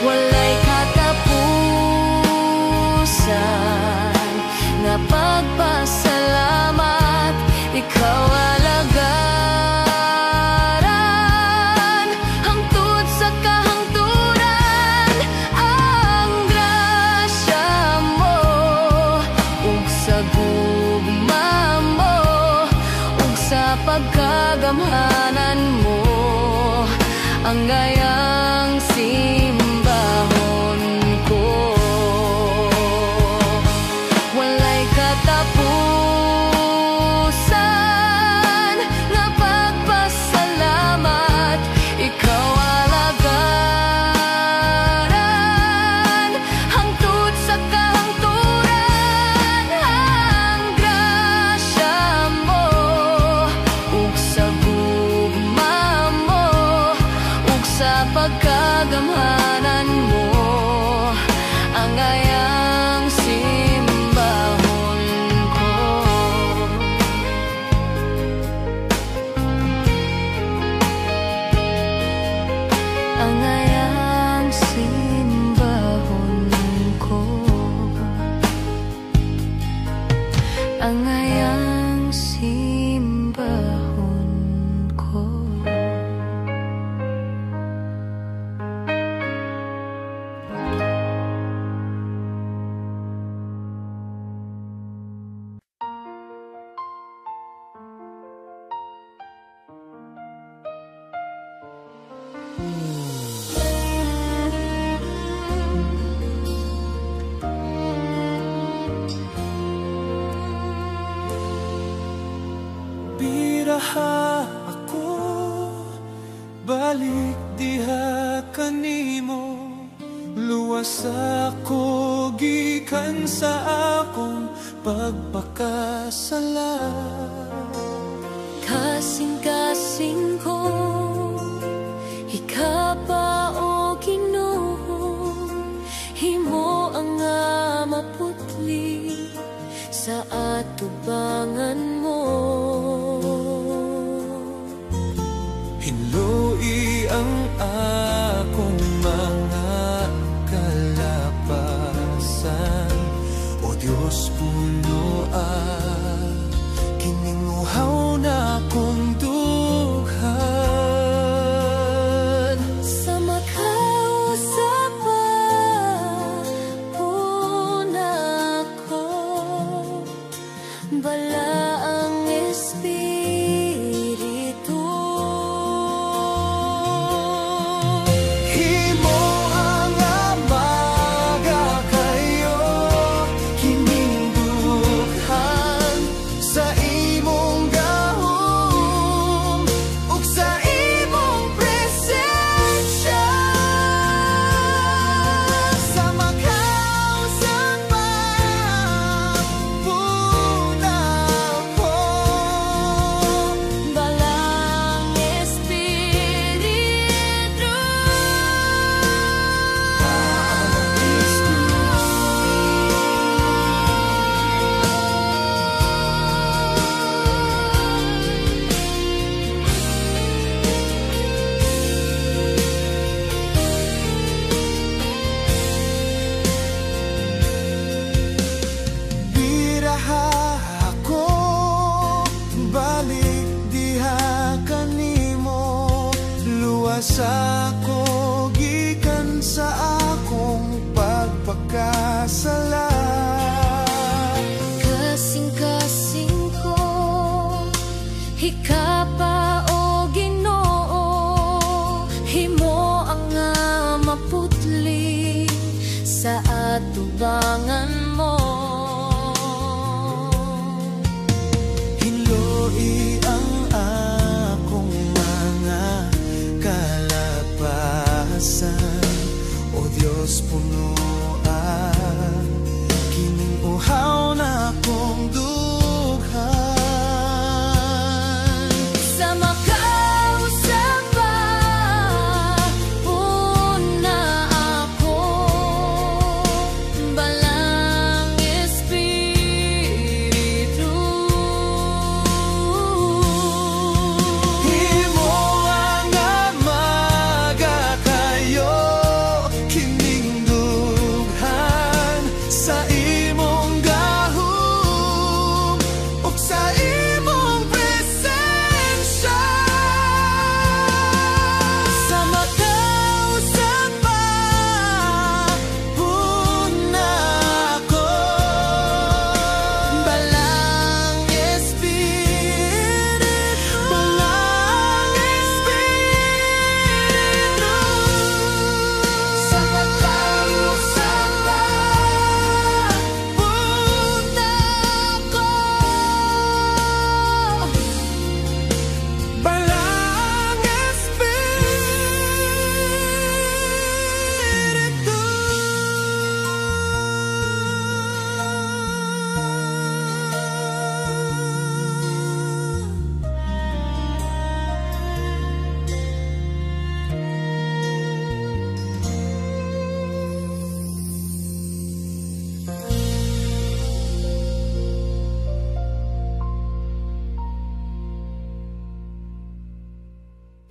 Walay katapusan nga pagpasalamat, ikaw alagaran hangtod sa kahangturan. Ang grasya mo ug sa gugma mo ug sa pagkagamhanan mo ang gayang simbahon ko. Walay katapusan nga pagpasalamat, ikaw alagaran hangtod sa kahangturan. Ang grasya mo ug sa gugma mo ug sa pagkagamhanan mo ang ayang simbahon ko. Ang ayang simbahon ko. Ang ayang simbahon ko. Biraha ako, balik diha kanimo. Luwas ako gikan sa akong pagpakasala. Kasing-kasing ko ikapa o Ginoo, himo ang maputli atubangan mo. Hinloi ang akong mga kalapasan, O Diyos puno kininguhaw na kong dughan. Sa makausapan puna ko, bala ang Espiritu. Himo ang amaga kayo, kinindughan sa imong gahom ug sa imong presensya. Sa makausapan puna ko, Balang Espiritu. biraha ako, balik diha kanimo, luwas ako gikan sa akong pagpakasala. Kasing-kasing ko, hikapa o Ginoo, himo ang maputli sa atubangan mo. Hinloi ang akong mga kalapasan, O Diyos puno kining uhaw na akong dughan. Sa makausapan puna ako, balang Espiritu. Himo ang amaga kayo, kinindughan sa imong gahom ug sa imong presensya. Sa makausapan puna ko, Balang Espiritu. balang Espiritu. Sa makausapan Puna ko, balang Espiritu.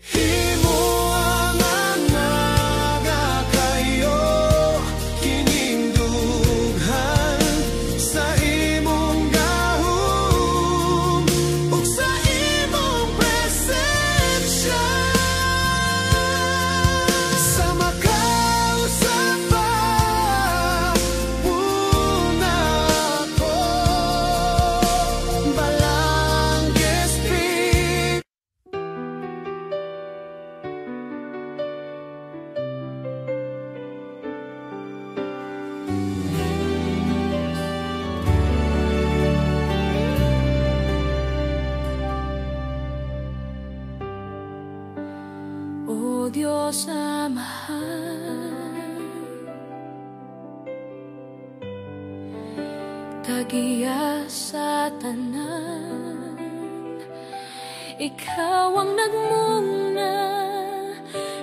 Himo ang amaga kayo, kinindughan sa imong gahom ug sa imong presensya. Sa makausapan puna ko, balang Espiritu. O Diyos na mahal, tagiya sa tanan, ikaw ang nagmuna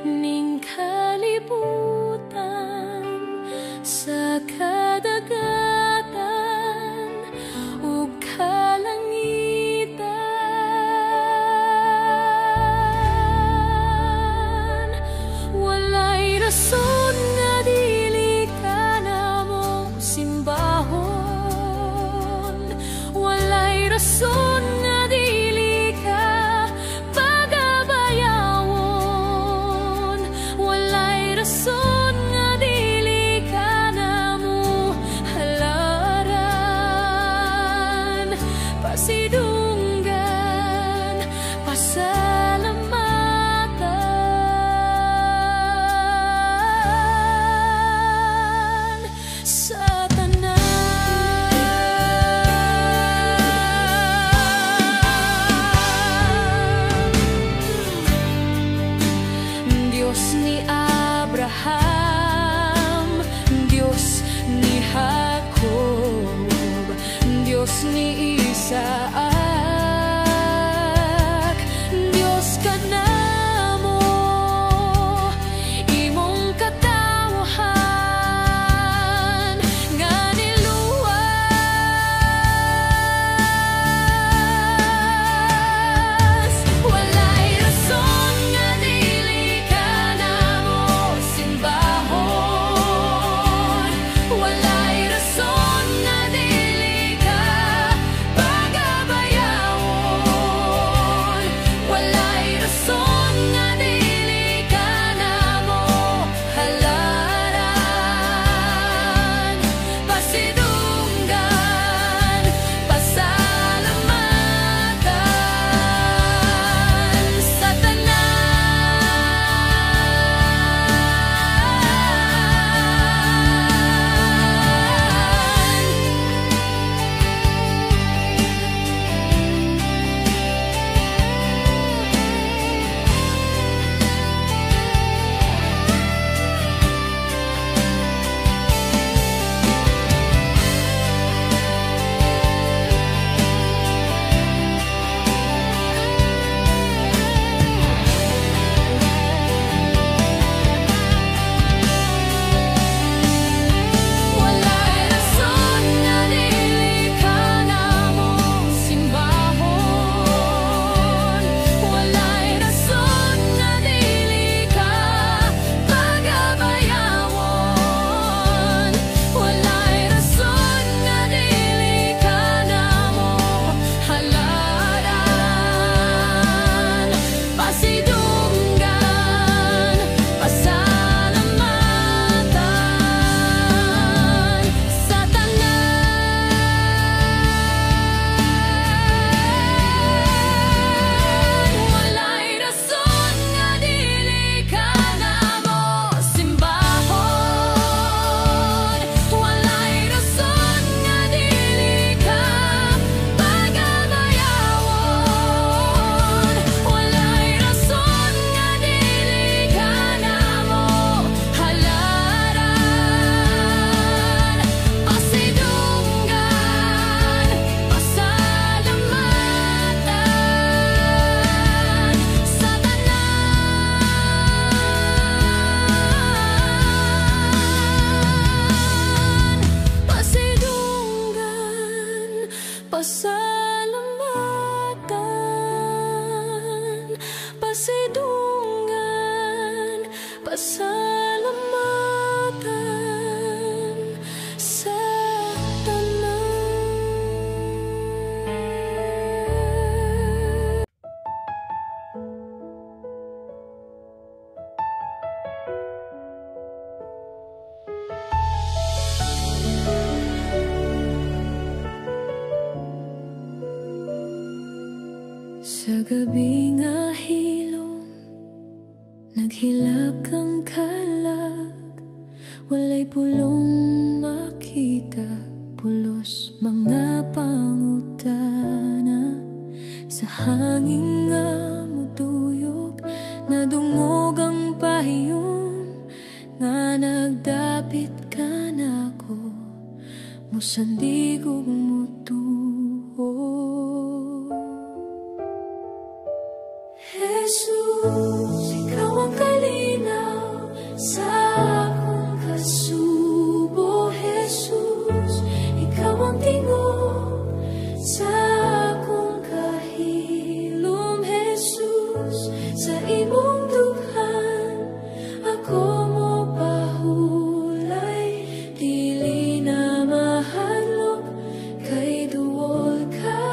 ning kalibutan sa kadagatan ug Diyos ni Abraham, Diyos ni Jacob, Diyos ni Isaac, Diyos ka na mo, imong katawhan nga niluwas. Walay rason nga dili ka na mo simbahon, walay rason nga dili ka pagabayawon, walay rason nga dili ka na mo halaran. Pasidunggan, pasalamatan sa walay rason nga dili ka na mo simbahon, walay rason nga dili ka pagabayawon, walay rason nga dili ka na mo halaran. Pasidunggan, pasalamatan sa walay rason nga dili ka na mo simbahon, walay rason nga dili ka pagabayawon, walay rason nga dili ka na mo halaran. Pasidunggan, pasalamatan sa pasidunggan, pasalamatan, pasidunggan, pasalamatan sa sa gabi nga hilom, naghilak ang kalag, walay pulong makita, pulos mga pangutana sa hangin nga mutuyok, nadungog ang pahiyon nga nagdapit ka na ko, musandig ug mutuo. Jesus, ikaw ang kalinaw sa akong kasubo. Jesus, ikaw ang tingog sa akong kahilom. Jesus, sa imong dughan ako mo pahulay, dili na mahadlok kay duol ka.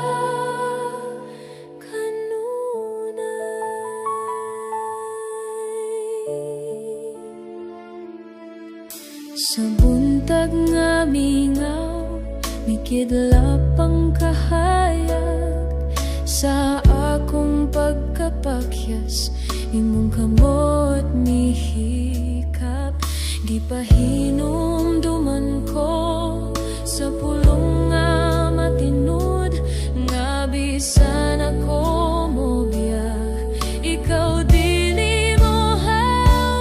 Sa buntag nga mingaw, mikidlap ang kahayag sa akong pagkapakyas, imong kamot mihikap, di pa hinumduman ko sa pulong nga matinud, nga bisan ako mo biya, ikaw dili mo hawat.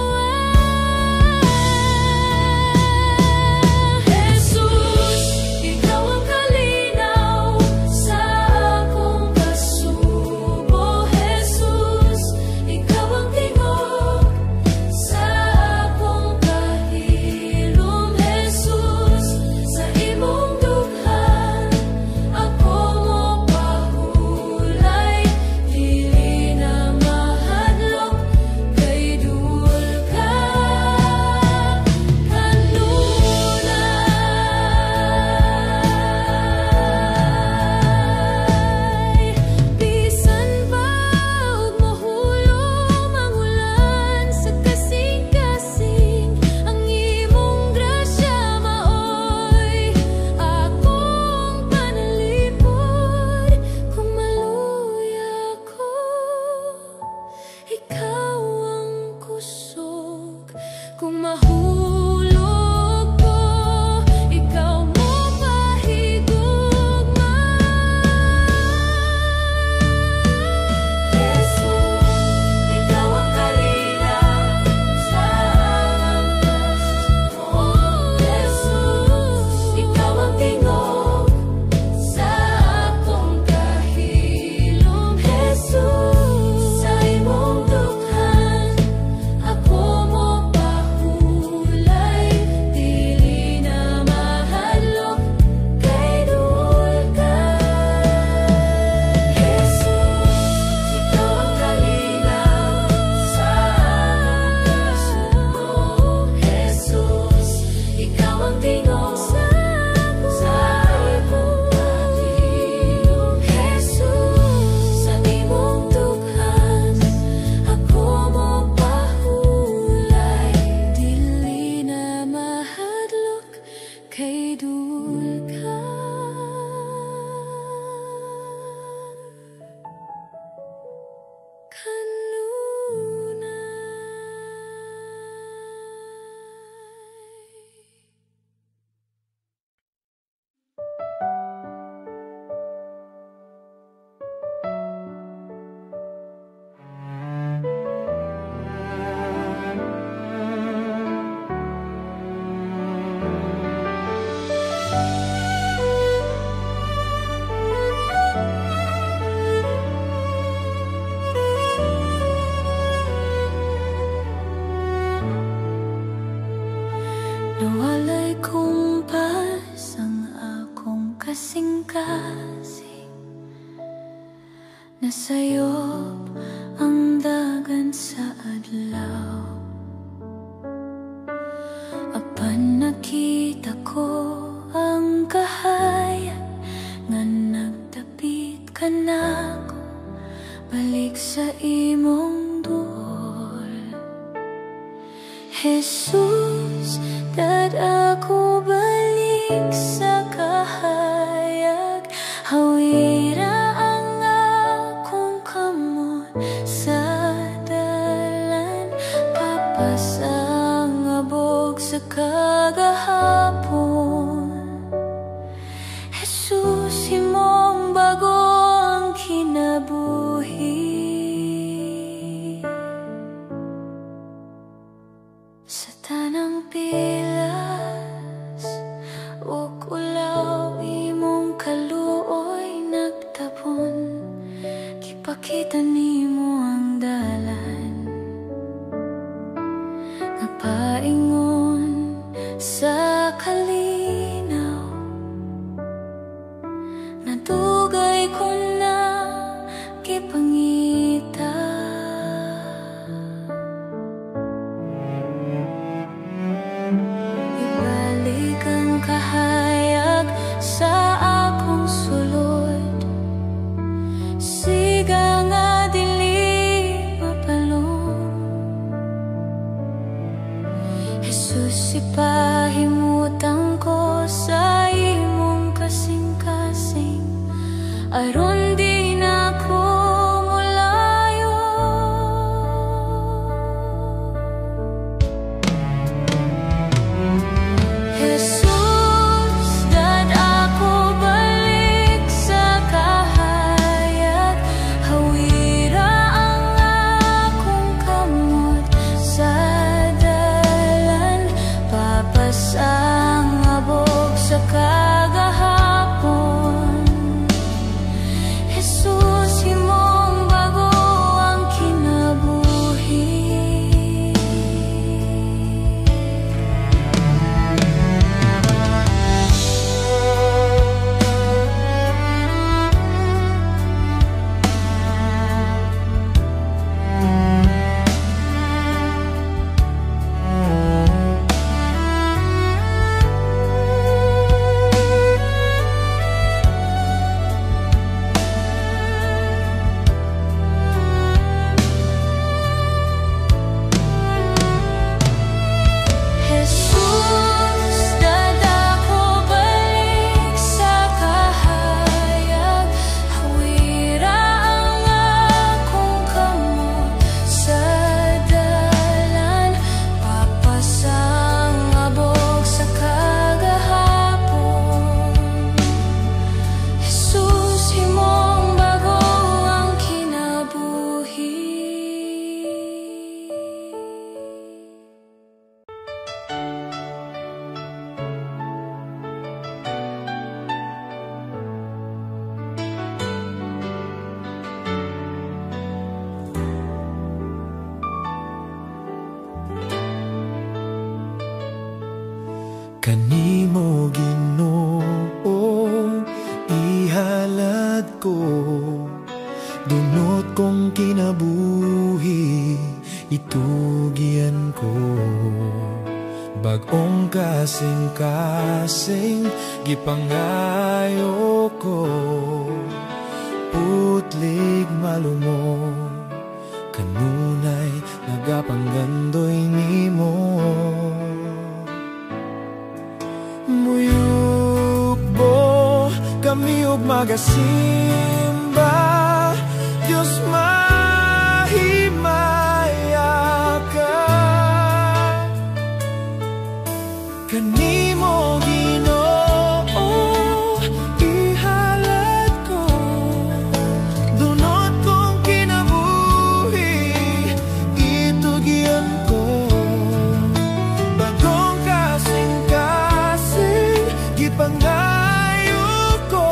mahulog ko, ikaw mo pahigugma. Jesus, ikaw ang kalinaw sa antas mo. Jesus, ikaw ang tingog sa akong kahilom. Jesus, sa imong dukhan ako mo pahulay, dili na mahadlok kay duol ka. Jesus, ikaw ang kalinaw sa antas mo. Jesus, ikaw ang tingog sa akong kahilom. Jesus, sa imong dukhan ako mo pahulay, dili na mahadlok kay duol ka. Nawalay kumpas ang akong kasing-kasing, nasayop ang dagan sa adlaw. Apan nakita ko ang kahayag nga nagdapit ka nako, balik sa imong duol. Jesus, dad ako balik sa kahayag, hawira ang akong kamot sa dalan, papasang abog sa kagahapon. Jesus, imong bago ang kinabuhi. Sa tanang pilas ug ulaw imong kaluoy nagtapon, gipakita nimo ang dalan nga paingon sa kalinaw. Nadugay ko na gipangita. Ibalik ang kahayag sa akong sulod, siga nga dili mapalong. Jesus, ipahimutang ko sa imong kasing-kasing, aron di na ko mulayo. Jesus, dad ako balik sa kahayag, hawira ang akong kamot sa dalan, papasang abog sa kagahapon. Kanimo Ginoo ihalad ko, dunot kong kinabuhi itugyan ko. Bagong kasing-kasing gipangayo ko, putlig malumo, kanunay nagapanggandoy nimo. Muyukbo kami ug magasimba, Diyos mahimaya ka. Kanimo Ginoo ihalad ko, dunot kong kinabuhi itugyan ko. Bagong kasing-kasing gipangayo ko,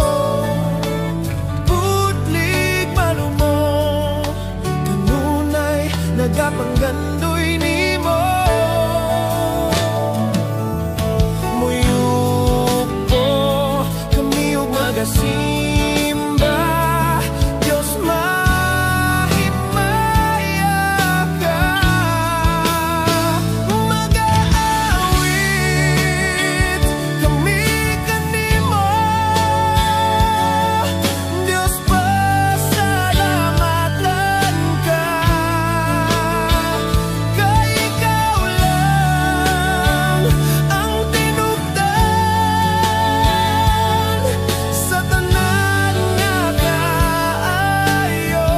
putlig malumo, kanunay nagapanggandoy nimo. Simba, Diyos mahimaya ka. Mag-aawit kami kanimo, Diyos pasalamatan ka. Kay ikaw lang ang tinubdan sa tanan nga kaayo.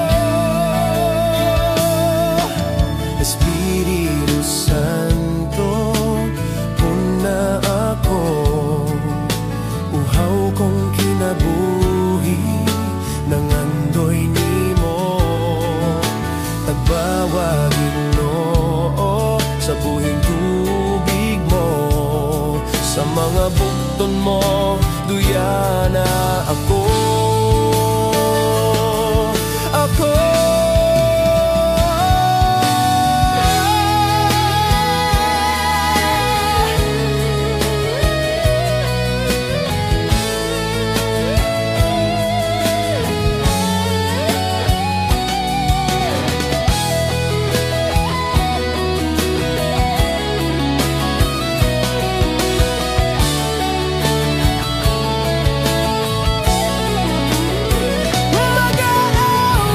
Espiritu Santo, una ako, uhaw kong kinabuhi nangandoy nimo. Tagbawa Ginoo sa buhing tubig mo, sa mga bugton mo duya na ako.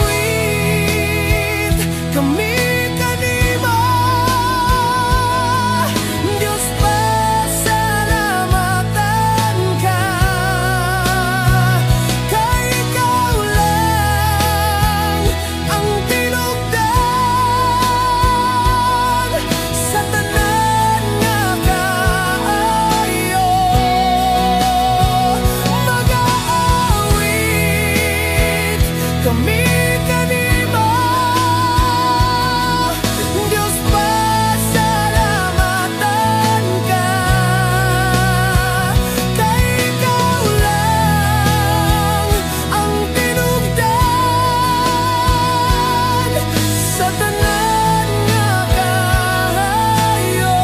Mag-aawit kami kanimo, Diyos pasalamatan ka. Kay ikaw lang ang tinubdan sa tanan nga kaayo. Mag-aawit kami kanimo, Diyos pasalamatan ka. Kay ikaw lang ang tinubdan sa tanan nga kaayo.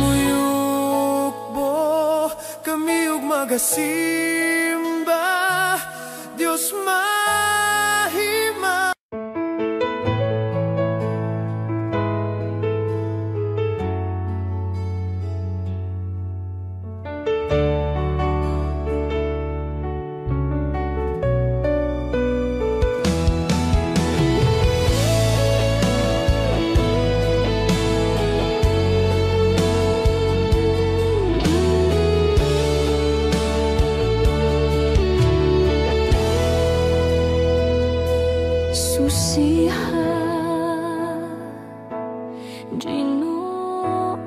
Muyukbo kami ug magasimba, Diyos mahima. Susiha Ginoo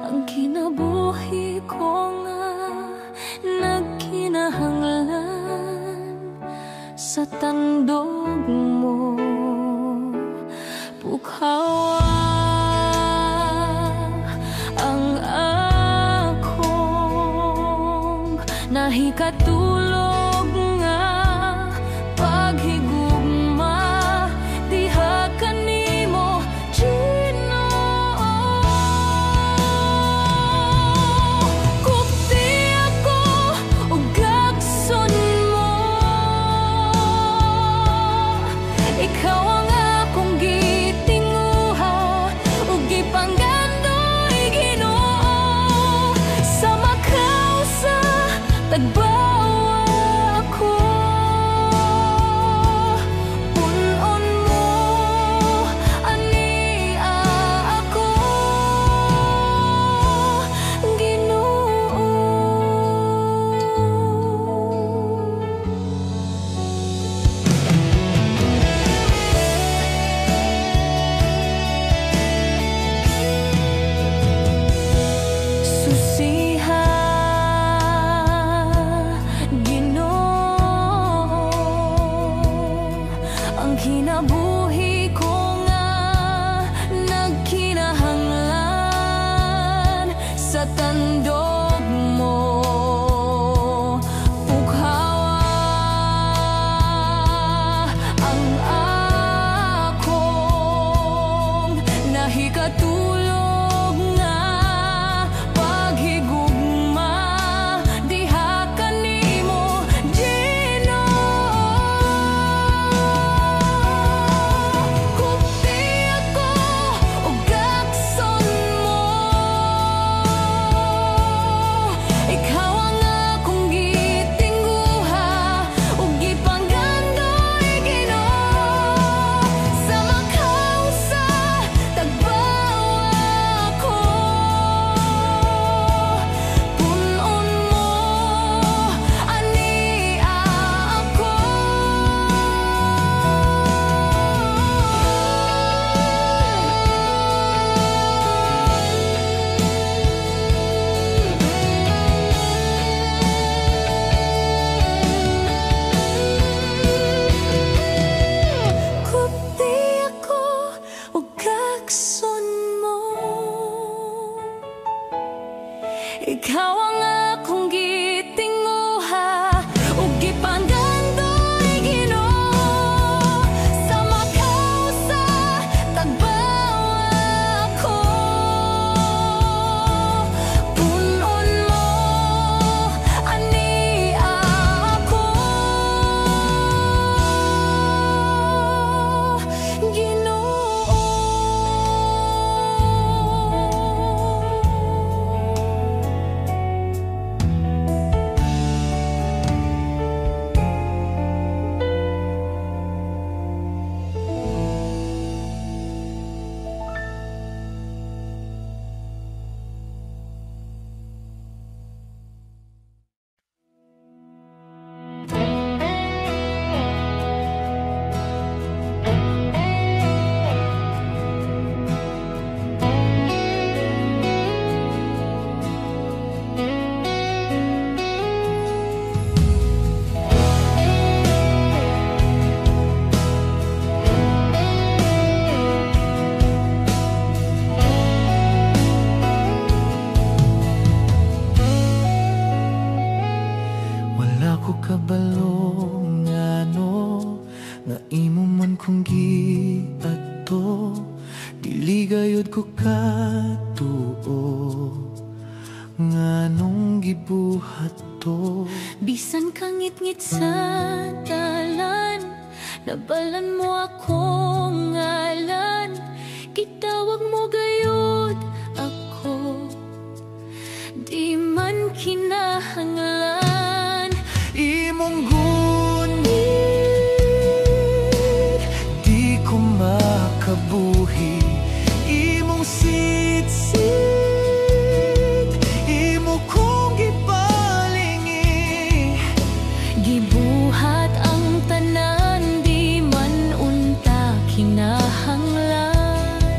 ang kinabuhi ko nga nagkinahanglan sa tandog mo. Pughawa ang akong nahikatulog nga paghigugma, diha kanimo Ginoo. kinabuhi ko nga nagkinahanglan sa tandog mo. Pughawa ang akong nahikatulog nga paghigugma diha kanimo Ginoo. Kupti ako ug gakson mo, ikaw ang akong gitingguha ug gipanggandoy Ginoo. Sa makausa tagbawa ko, punon mo ani ako. Kupti ako ug gakson mo, ikaw ang akong gitinguha ug gipanggandoy Ginoo. Sa makausa tagbawa ko, punon mo ani ako. Wala ko kabalong ngano nga imo man kong giadto, dili gayud ko katuo nganong gibuhat to. Bisan kangit-ngit sa dalan, nabalan mo akong ngalan, gitawag mo gayud ako, di man kinahanglan. Imong gunit, di ko makabuhi. Imong sit-sit, imo kong gipalingi. Gibuhat ang tanan, di man unta kinahanglan.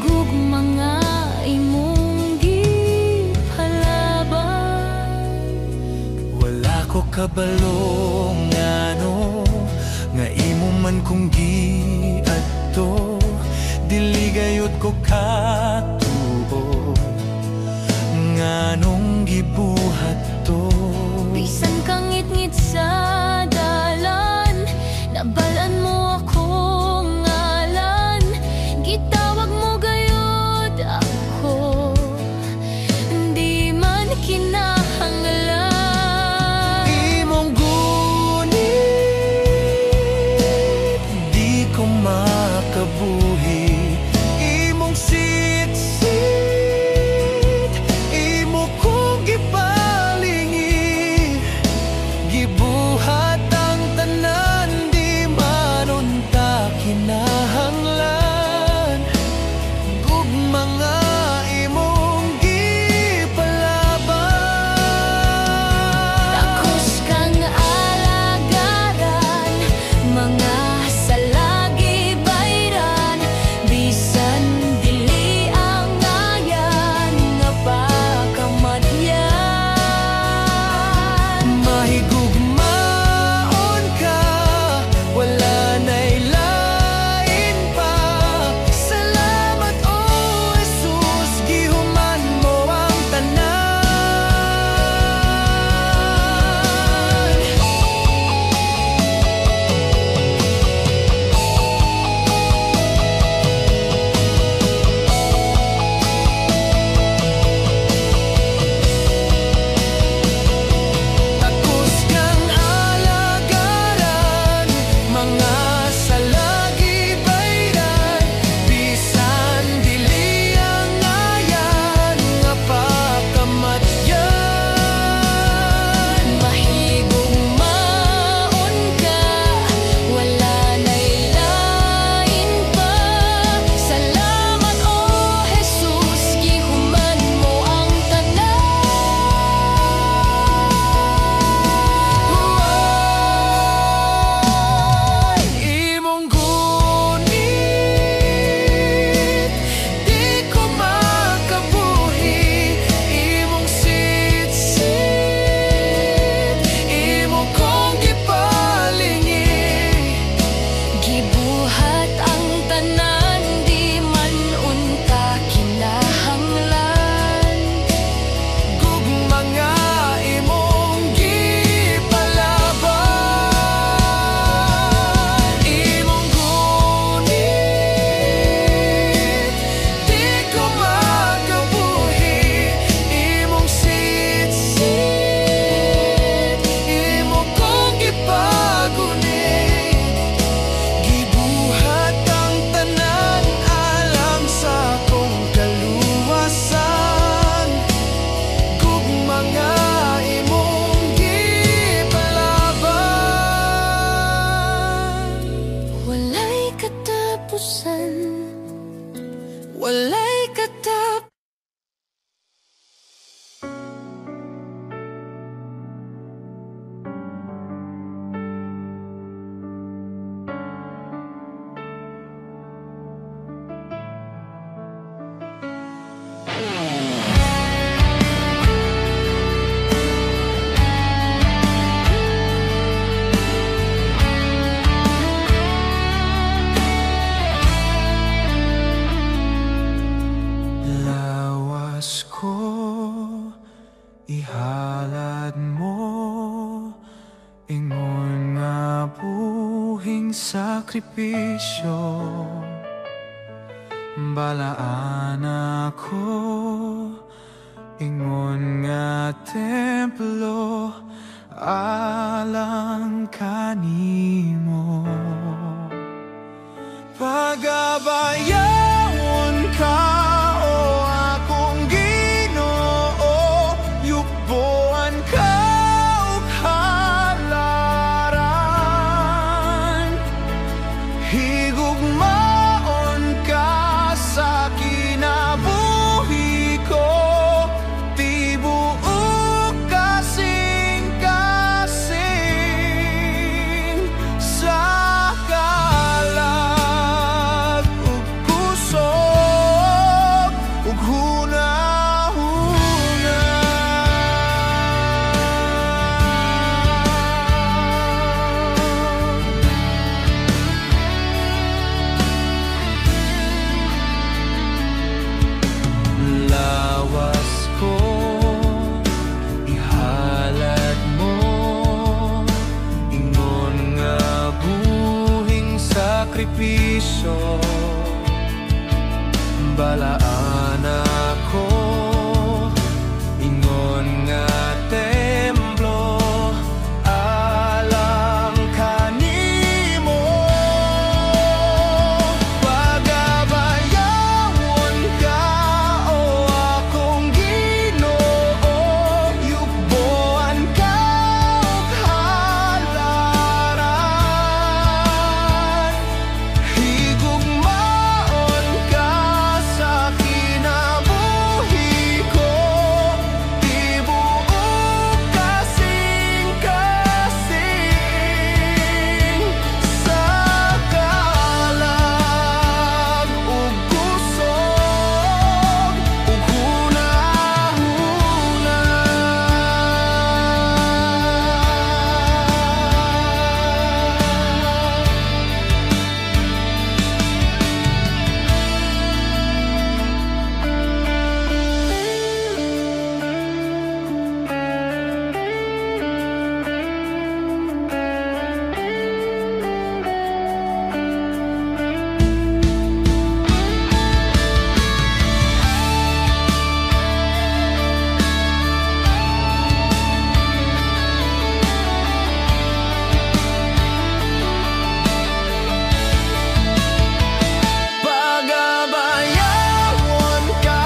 Gugma nga imong gipalaban. Wala ko kabalong ngano nga imo man kong giadto, dili gayud ko katuo nganong gibuhat to. Bisan kangit-ngit sa dalan, nabalan mo akong ngalan, gitawag mo gayud ako, di man kinahanglan. Imong gunit, di ko makabuhi. Imong sit-sit, imo kong gipalingi. Gibuhat ang tanan, di man unta kinahanglan. Gugma nga imong gipalaban. Takos kang alagaran, mga salagi bayran, buhing sakripisyo, balaan ako ingon nga templo alang kanimo. Pagabayawon ka o akong Ginoo, yukboan ka og halaran, higugmaon ka sa kinabuhi ko, tibuok kasing-kasing sa kalag ug kusog ug hunahuna. Lawas ko ihalad mo, ingon nga buhing sakripisyo, balaan ako ingon nga templo alang kanimo. Pagabayawon ka o akong Ginoo, yukboan ka og halaran, higugmaon ka sa kinabuhi ko, tibuok kasing-kasing sa kalag ug kusog ug hunahuna. Pagabayawon ka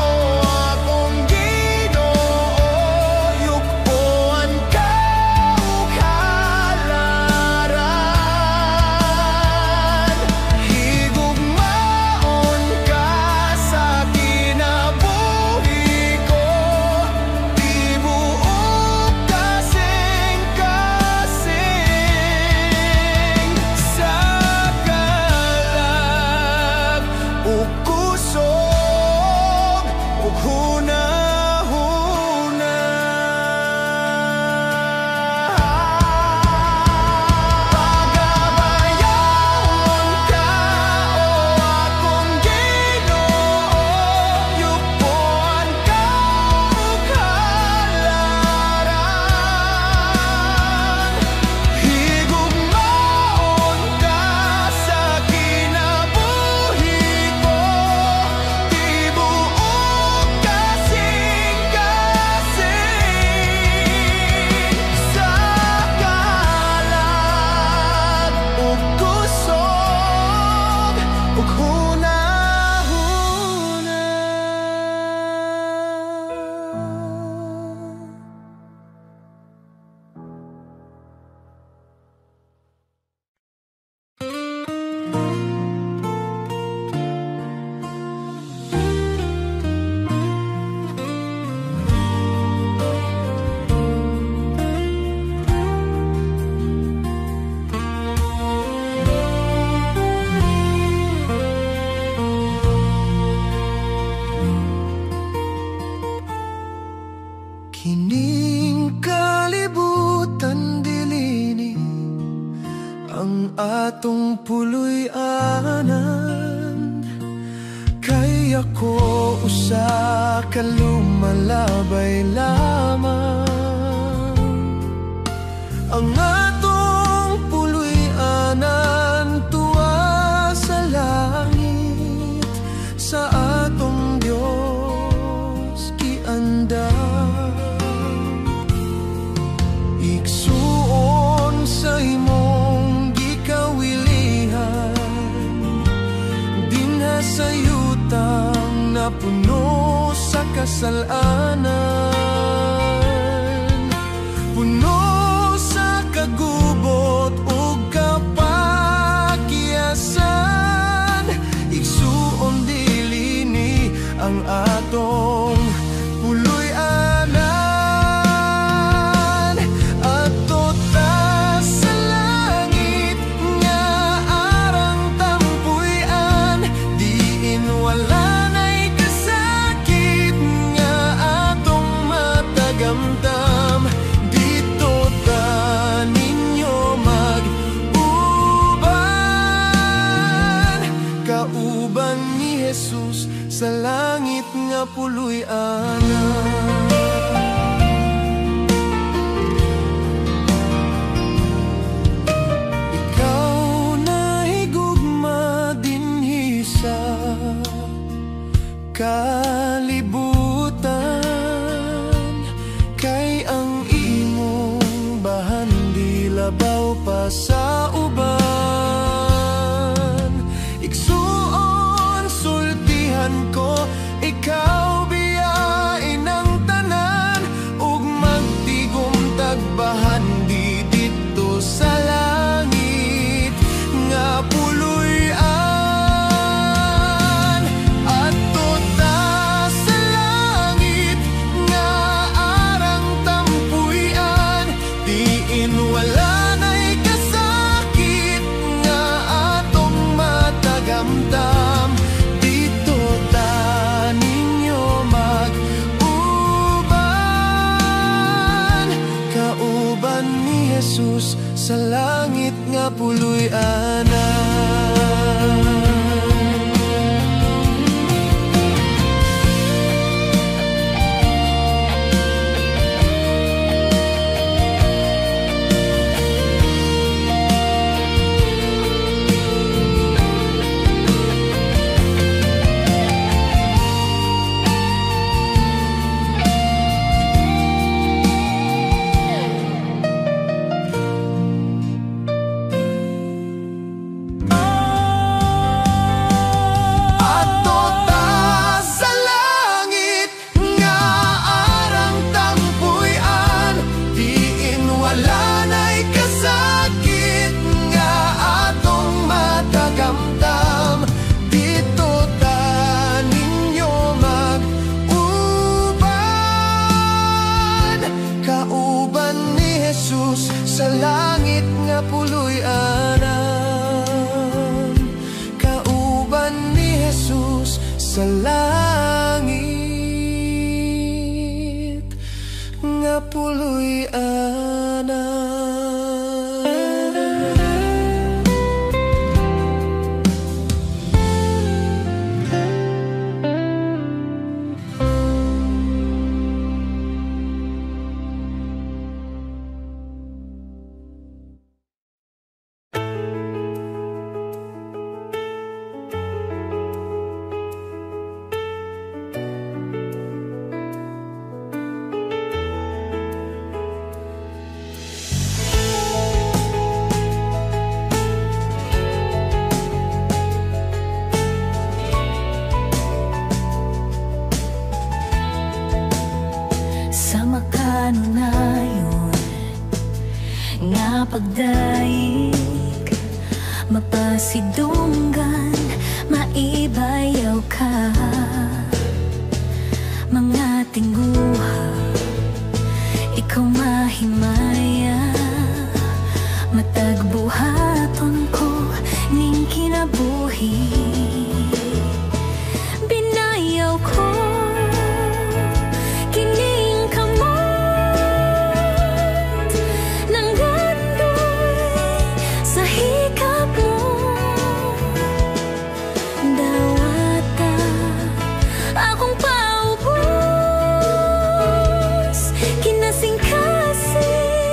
o akong Ginoo, yukboan ka og halaran, higugmaon ka sa kinabuhi ko, tibuok kasing-kasing sa kalag ug kusog ug hunahuna. Pagabayawon ka o akong Ginoo, yukboan ka og halaran, higugmaon ka sa kinabuhi ko, tibuok kasing-kasing sa kalag ug kusog ug hunahuna. Kining kalibutan dilini ang atong puloy-anan, kay ako usa ka lumalabay lamang. Ang atong puloy-anan puno sa kasalanan, puno sa kagubot ug kapakyasan. Igsuon dilini ang atong puloy-anan. Adto ta sa langit nga arang tampuy-an, diin wala na'y kasakit nga atong matagamtam. Dito ta ninyo mag-uban, kauban ni Jesus sa langit nga puloy-anan. Kalibutan, kay ang imong bahan di labaw pa sa uban. Igsuon sultihan ko, ikaw biyain ang tanan, ug magtigom tagbahan di dito sa langit nga puloy-an. Wala na'y kasakit nga atong matagamtam. Dito ta ninyo mag-uban, kauban ni Jesus sa langit nga puloy-anan. Sa langit nga puloy-anan, kauban ni Jesus sa langit nga puloy-anan. Pagdaig, mapasidunggan, maibayaw ka. Mga tingguha, ikaw mahimaya, matagbuhaton ko ning kinabuhi. Binayaw ko kining kamot ng sa hikap mo. Dawata akong paubos, kinasing-kasing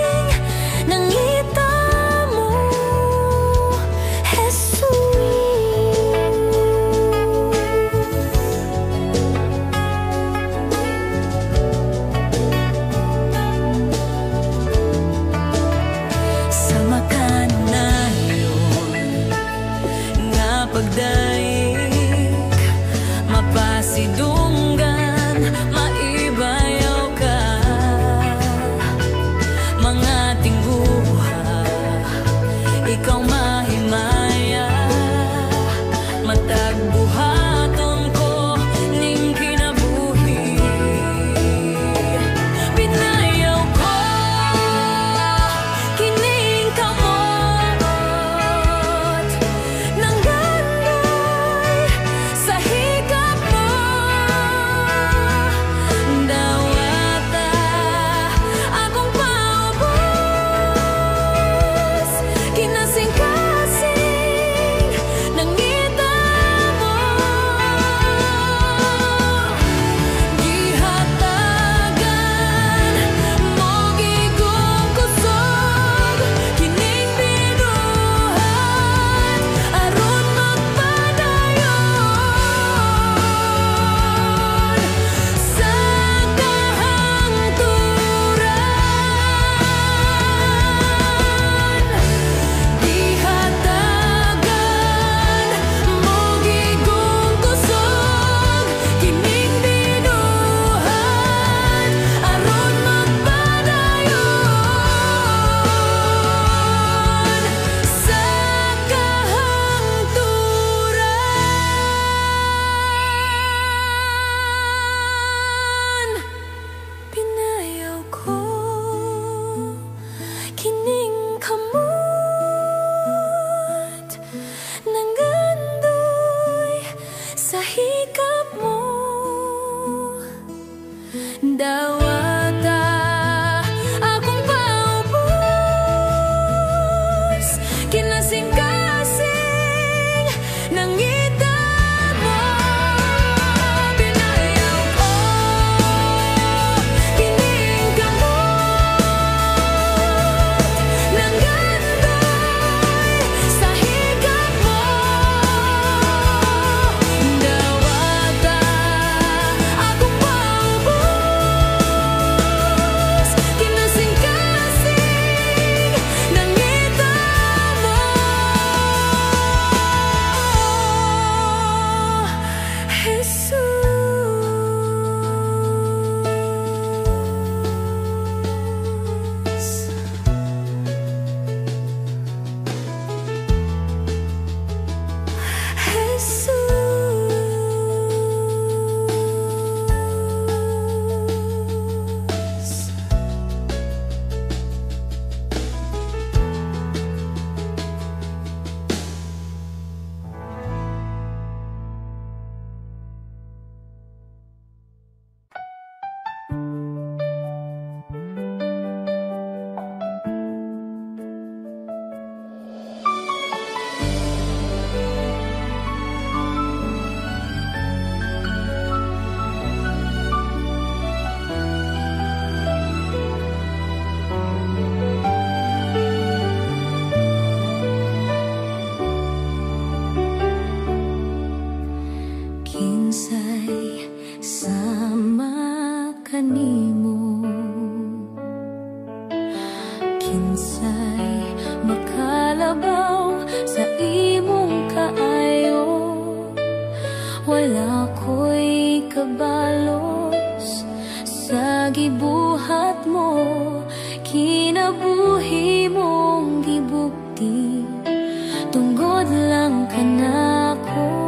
lang kanako.